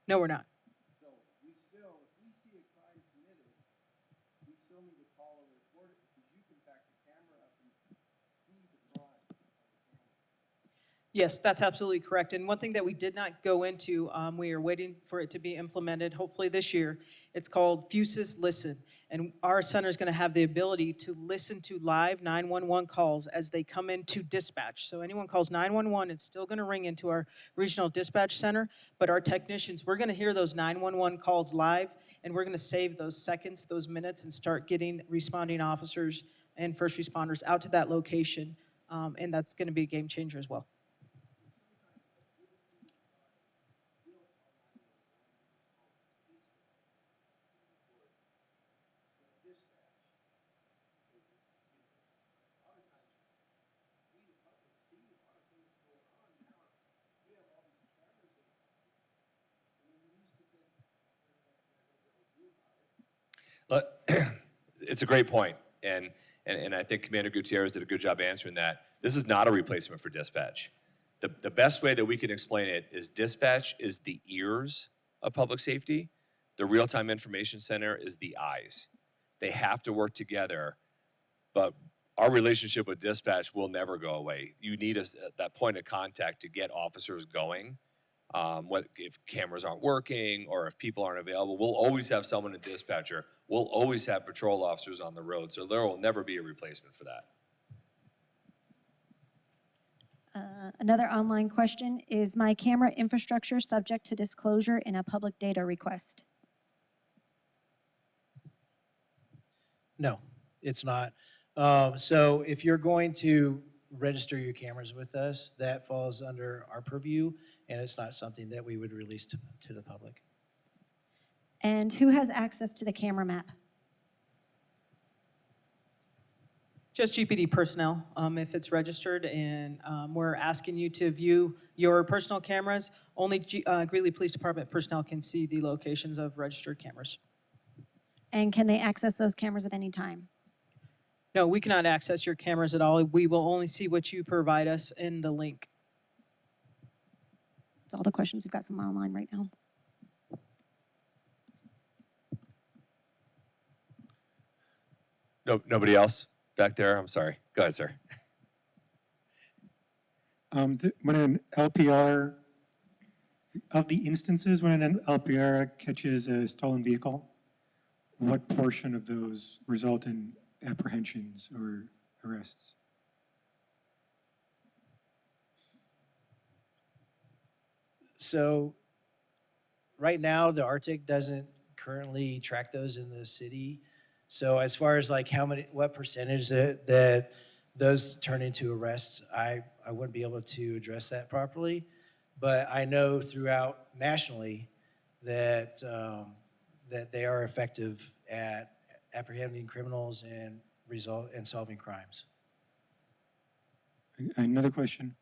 [SPEAKER 2] No, we're not.
[SPEAKER 3] So we still, if we see a crime committed, we still need to call and report it because you can back the camera
[SPEAKER 2] Yes, that's absolutely correct. And one thing that we did not go into, we are waiting for it to be implemented, hopefully this year. It's called Fusus Listen. And our center is going to have the ability to listen to live 911 calls as they come into dispatch. So anyone calls 911, it's still going to ring into our regional dispatch center. But our technicians, we're going to hear those 911 calls live, and we're going to save those seconds, those minutes, and start getting responding officers and first responders out to that location. And that's going to be a game changer as well.
[SPEAKER 1] It's a great point, and I think Commander Gutierrez did a good job answering that. This is not a replacement for dispatch. The best way that we can explain it is dispatch is the ears of public safety. The real-time information center is the eyes. They have to work together, but our relationship with dispatch will never go away. You need that point of contact to get officers going. If cameras aren't working or if people aren't available, we'll always have someone in dispatcher. We'll always have patrol officers on the road, so there will never be a replacement for that.
[SPEAKER 10] Another online question, is my camera infrastructure subject to disclosure in a public data request?
[SPEAKER 3] No, it's not. So if you're going to register your cameras with us, that falls under our purview, and it's not something that we would release to the public.
[SPEAKER 10] And who has access to the camera map?
[SPEAKER 2] Just GPD personnel, if it's registered, and we're asking you to view your personal cameras, only Greeley Police Department personnel can see the locations of registered cameras.
[SPEAKER 10] And can they access those cameras at any time?
[SPEAKER 2] No, we cannot access your cameras at all. We will only see what you provide us in the link.
[SPEAKER 10] That's all the questions. We've got some online right now.
[SPEAKER 1] No, nobody else back there? I'm sorry. Go ahead, sir.
[SPEAKER 11] When an LPR, of the instances when an LPR catches a stolen vehicle, what portion of those result in apprehensions or arrests?
[SPEAKER 3] So right now, the RTIC doesn't currently track those in the city. So as far as like what percentage that those turn into arrests, I wouldn't be able to address that properly. But I know throughout nationally that, that they are effective at apprehending criminals and solving crimes.
[SPEAKER 11] Another question.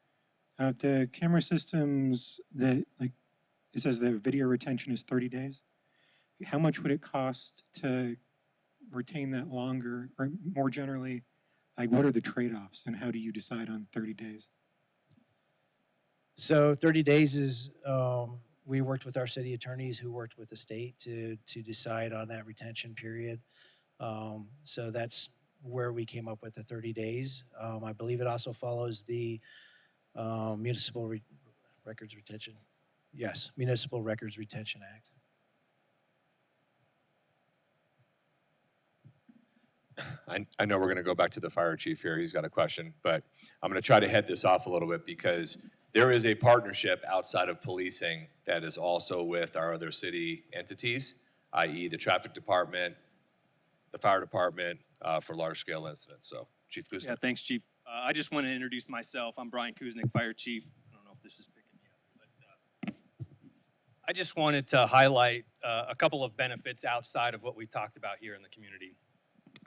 [SPEAKER 11] The camera systems that, like, it says the video retention is 30 days. How much would it cost to retain that longer? Or more generally, like, what are the trade-offs and how do you decide on 30 days?
[SPEAKER 3] So 30 days is, we worked with our city attorneys who worked with the state to decide on that retention period. So that's where we came up with the 30 days. I believe it also follows the Municipal Records Retention. Yes, Municipal Records Retention Act.
[SPEAKER 1] I know we're going to go back to the fire chief here. He's got a question, but I'm going to try to head this off a little bit because there is a partnership outside of policing that is also with our other city entities, i.e. the traffic department, the fire department for large-scale incidents. So, Chief Kuznick.
[SPEAKER 12] Yeah, thanks, Chief. I just want to introduce myself. I'm Brian Kuznick, Fire Chief. I don't know if this is picking me up, but I just wanted to highlight a couple of benefits outside of what we talked about here in the community.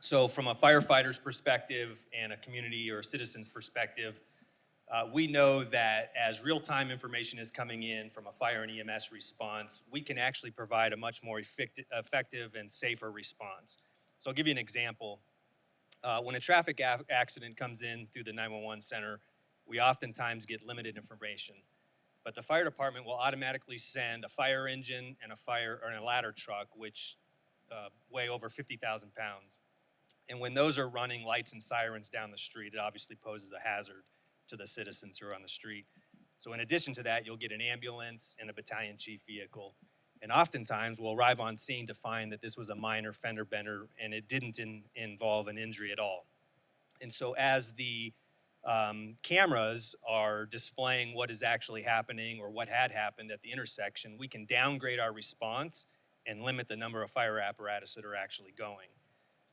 [SPEAKER 12] So from a firefighter's perspective and a community or a citizen's perspective, we know that as real-time information is coming in from a fire and EMS response, we can actually provide a much more effective and safer response. So I'll give you an example. When a traffic accident comes in through the 911 center, we oftentimes get limited information. But the fire department will automatically send a fire engine and a ladder truck, which weigh over 50,000 pounds. And when those are running lights and sirens down the street, it obviously poses a hazard to the citizens who are on the street. So in addition to that, you'll get an ambulance and a battalion chief vehicle. And oftentimes we'll arrive on scene to find that this was a minor fender bender and it didn't involve an injury at all. And so as the cameras are displaying what is actually happening or what had happened at the intersection, we can downgrade our response and limit the number of fire apparatus that are actually going.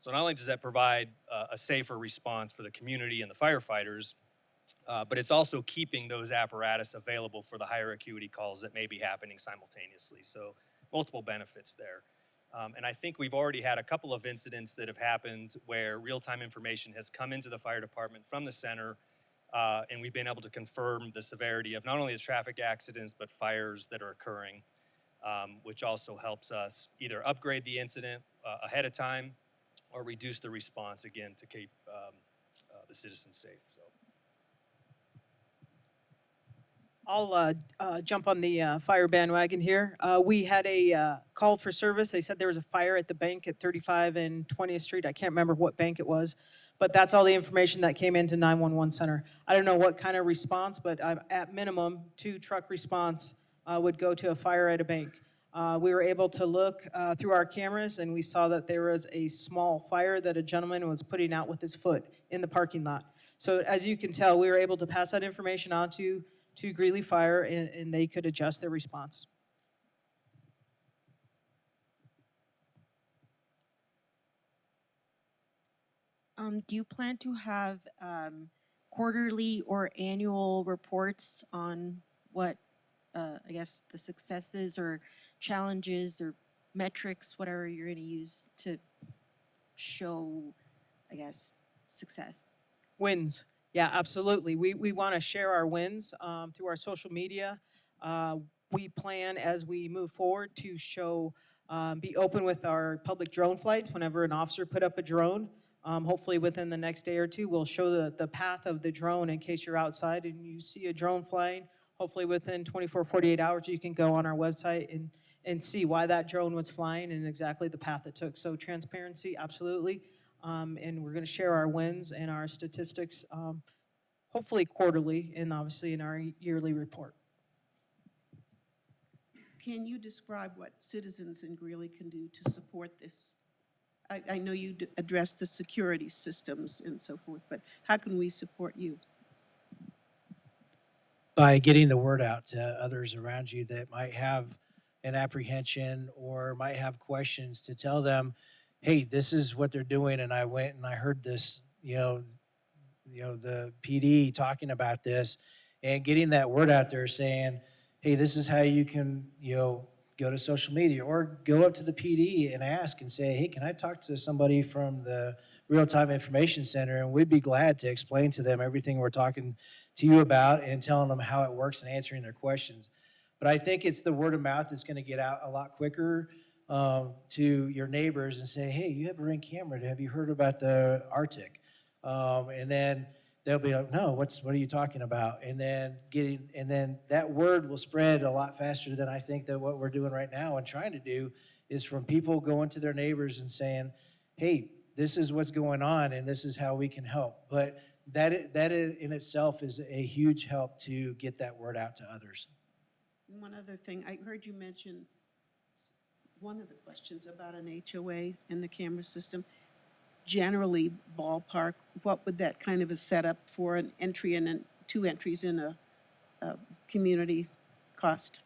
[SPEAKER 12] So not only does that provide a safer response for the community and the firefighters, but it's also keeping those apparatus available for the higher acuity calls that may be happening simultaneously. So multiple benefits there. And I think we've already had a couple of incidents that have happened where real-time information has come into the fire department from the center, and we've been able to confirm the severity of not only the traffic accidents, but fires that are occurring, which also helps us either upgrade the incident ahead of time or reduce the response, again, to keep the citizens safe. So.
[SPEAKER 2] I'll jump on the fire bandwagon here. We had a call for service. They said there was a fire at the bank at 35 and 20th Street. I can't remember what bank it was, but that's all the information that came into 911 center. I don't know what kind of response, but at minimum, 2 truck response would go to a fire at a bank. We were able to look through our cameras and we saw that there was a small fire that a gentleman was putting out with his foot in the parking lot. So as you can tell, we were able to pass that information on to Greeley Fire, and they could adjust their response.
[SPEAKER 6] Do you plan to have quarterly or annual reports on what, I guess, the successes or challenges or metrics, whatever you're going to use to show, I guess, success?
[SPEAKER 2] Wins. Yeah, absolutely. We want to share our wins through our social media. We plan as we move forward to show, be open with our public drone flights. Whenever an officer put up a drone, hopefully within the next day or two, we'll show the path of the drone in case you're outside and you see a drone flying. Hopefully within 24, 48 hours, you can go on our website and see why that drone was flying and exactly the path it took. So transparency, absolutely. And we're going to share our wins and our statistics, hopefully quarterly, and obviously in our yearly report.
[SPEAKER 13] Can you describe what citizens in Greeley can do to support this? I know you addressed the security systems and so forth, but how can we support you?
[SPEAKER 3] By getting the word out to others around you that might have an apprehension or might have questions, to tell them, hey, this is what they're doing, and I went and I heard this, the PD talking about this, and getting that word out there saying, hey, this is how you can, go to social media or go up to the PD and ask and say, hey, can I talk to somebody from the Real-Time Information Center? And we'd be glad to explain to them everything we're talking to you about and telling them how it works and answering their questions. But I think it's the word of mouth that's going to get out a lot quicker to your neighbors and say, hey, you have a Ring camera. Have you heard about the RTIC? And then they'll be like, no, what are you talking about? And then that word will spread a lot faster than I think that what we're doing right now and trying to do is from people going to their neighbors and saying, hey, this is what's going on and this is how we can help. But that in itself is a huge help to get that word out to others.
[SPEAKER 13] One other thing, I heard you mention one of the questions about an HOA and the camera system. Generally, ballpark, what would that kind of a setup for an entry and 2 entries in a community cost?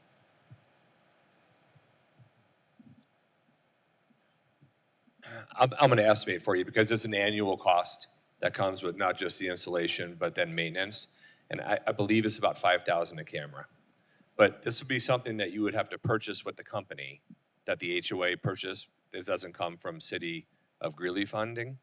[SPEAKER 1] I'm going to estimate for you because it's an annual cost that comes with not just the installation, but then maintenance. And I believe it's about $5,000 a camera. But this would be something that you would have to purchase with the company that the HOA purchased. It doesn't come from City of Greeley funding.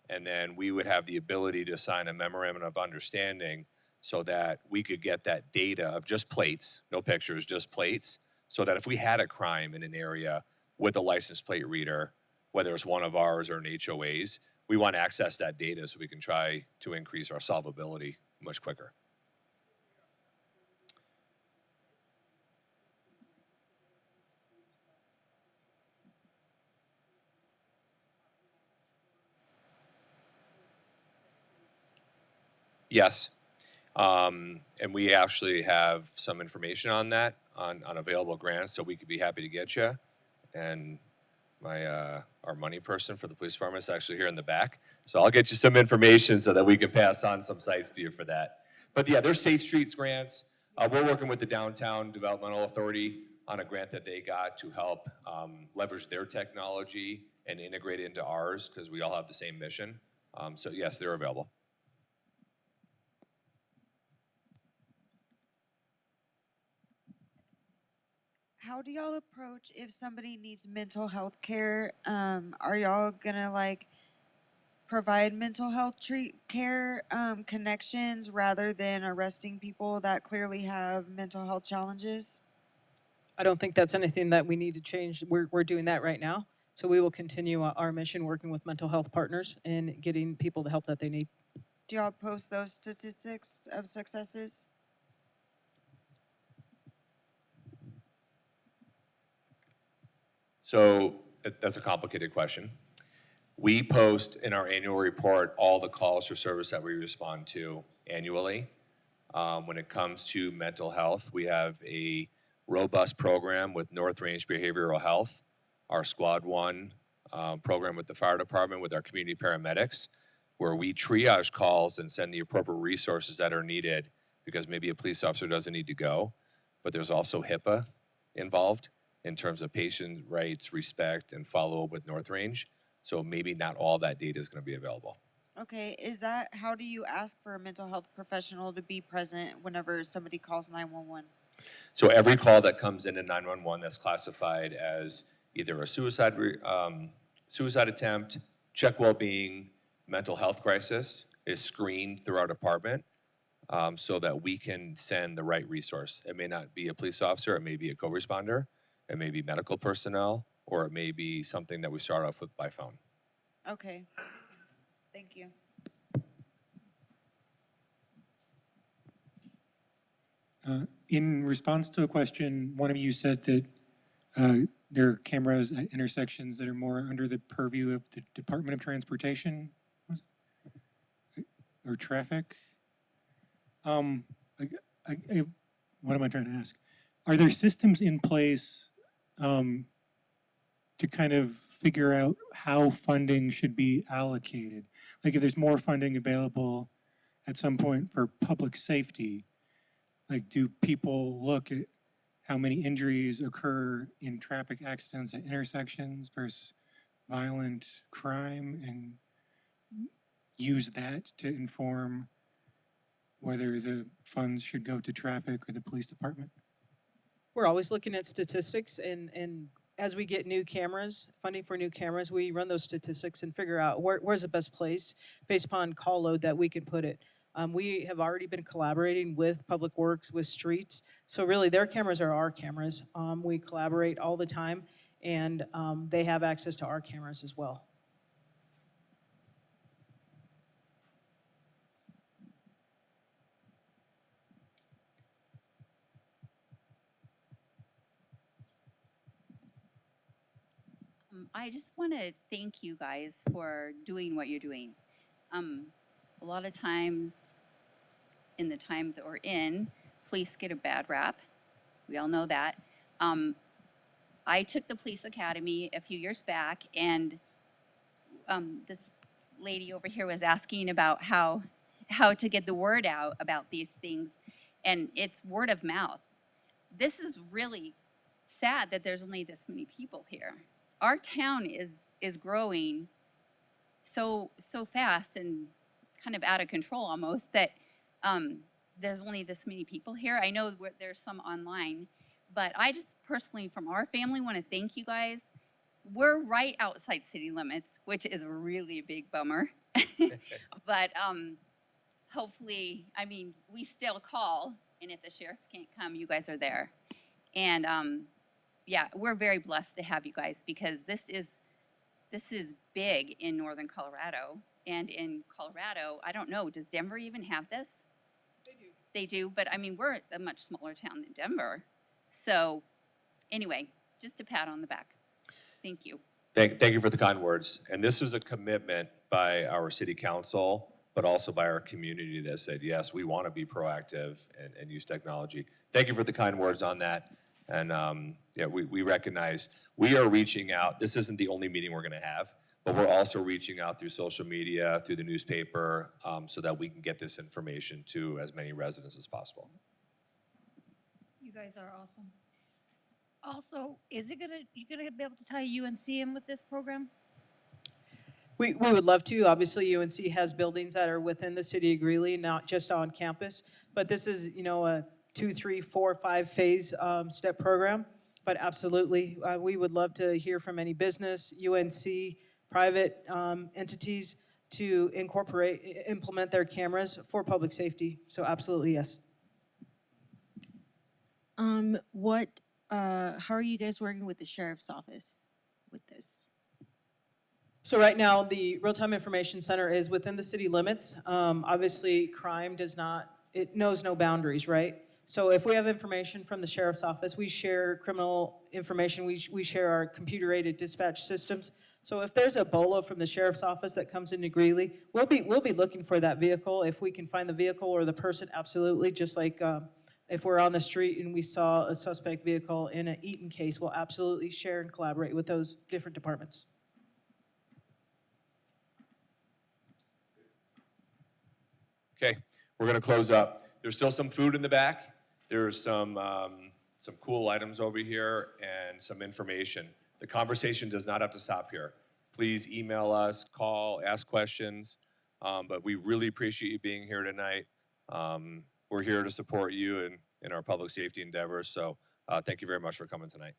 [SPEAKER 1] And then we would have the ability to sign a memorandum of understanding so that we could get that data of just plates, no pictures, just plates, so that if we had a crime in an area with a license plate reader, whether it's one of ours or an HOA's, we want to access that data so we can try to increase our solvability much quicker. Yes. And we actually have some information on that, on available grants, so we could be happy to get you. And our money person for the police department is actually here in the back. So I'll get you some information so that we can pass on some sites to you for that. But yeah, there's Safe Streets grants. We're working with the Downtown Developmental Authority on a grant that they got to help leverage their technology and integrate it into ours, because we all have the same mission. So yes, they're available.
[SPEAKER 8] How do y'all approach if somebody needs mental health care? Are y'all gonna like provide mental health care connections rather than arresting people that clearly have mental health challenges?
[SPEAKER 2] I don't think that's anything that we need to change. We're doing that right now. So we will continue our mission working with mental health partners and getting people the help that they need.
[SPEAKER 8] Do y'all post those statistics of successes?
[SPEAKER 1] So that's a complicated question. We post in our annual report all the calls for service that we respond to annually. When it comes to mental health, we have a robust program with North Range Behavioral Health, our Squad 1 program with the fire department, with our community paramedics, where we triage calls and send the appropriate resources that are needed, because maybe a police officer doesn't need to go, but there's also HIPAA involved in terms of patient rights, respect, and follow-up with North Range. So maybe not all that data is going to be available.
[SPEAKER 8] Okay, how do you ask for a mental health professional to be present whenever somebody calls 911?
[SPEAKER 1] So every call that comes into 911 that's classified as either a suicide attempt, check well-being, mental health crisis is screened through our department, so that we can send the right resource. It may not be a police officer, it may be a co-responder, it may be medical personnel, or it may be something that we start off with by phone.
[SPEAKER 8] Okay, thank you.
[SPEAKER 11] In response to a question, one of you said that there are cameras at intersections that are more under the purview of the Department of Transportation or traffic. What am I trying to ask? Are there systems in place to kind of figure out how funding should be allocated? Like if there's more funding available at some point for public safety, like do people look at how many injuries occur in traffic accidents at intersections versus violent crime and use that to inform whether the funds should go to traffic or the police department?
[SPEAKER 2] We're always looking at statistics, and as we get new cameras, funding for new cameras, we run those statistics and figure out where's the best place based upon call load that we can put it. We have already been collaborating with Public Works, with streets. So really their cameras are our cameras. We collaborate all the time, and they have access to our cameras as well.
[SPEAKER 4] I just want to thank you guys for doing what you're doing. A lot of times, in the times that we're in, police get a bad rap. We all know that. I took the police academy a few years back, and this lady over here was asking about how to get the word out about these things, and it's word of mouth. This is really sad that there's only this many people here. Our town is growing so fast and kind of out of control almost that there's only this many people here. I know there's some online, but I just personally, from our family, want to thank you guys. We're right outside city limits, which is a really big bummer. But hopefully, I mean, we still call, and if the sheriffs can't come, you guys are there. And yeah, we're very blessed to have you guys, because this is big in northern Colorado. And in Colorado, I don't know, does Denver even have this?
[SPEAKER 2] They do.
[SPEAKER 4] They do, but I mean, we're a much smaller town than Denver. So anyway, just a pat on the back. Thank you.
[SPEAKER 1] Thank you for the kind words. And this is a commitment by our city council, but also by our community that said, yes, we want to be proactive and use technology. Thank you for the kind words on that. And yeah, we recognize we are reaching out. This isn't the only meeting we're going to have, but we're also reaching out through social media, through the newspaper, so that we can get this information to as many residents as possible.
[SPEAKER 14] You guys are awesome. Also, is it you gonna be able to tie UNC in with this program?
[SPEAKER 2] We would love to. Obviously, UNC has buildings that are within the city of Greeley, not just on campus. But this is, you know, a 2, 3, 4, 5 phase step program. But absolutely, we would love to hear from any business, UNC, private entities to implement their cameras for public safety. So absolutely, yes.
[SPEAKER 6] How are you guys working with the sheriff's office with this?
[SPEAKER 2] So right now, the Real-Time Information Center is within the city limits. Obviously, crime does not, it knows no boundaries, right? So if we have information from the sheriff's office, we share criminal information, we share our computer-aided dispatch systems. So if there's a BOLA from the sheriff's office that comes into Greeley, we'll be looking for that vehicle. If we can find the vehicle or the person, absolutely, just like if we're on the street and we saw a suspect vehicle in an Eaton case, we'll absolutely share and collaborate with those different departments.
[SPEAKER 1] Okay, we're going to close up. There's still some food in the back. There's some cool items over here and some information. The conversation does not have to stop here. Please email us, call, ask questions. But we really appreciate you being here tonight. We're here to support you in our public safety endeavors. So thank you very much for coming tonight.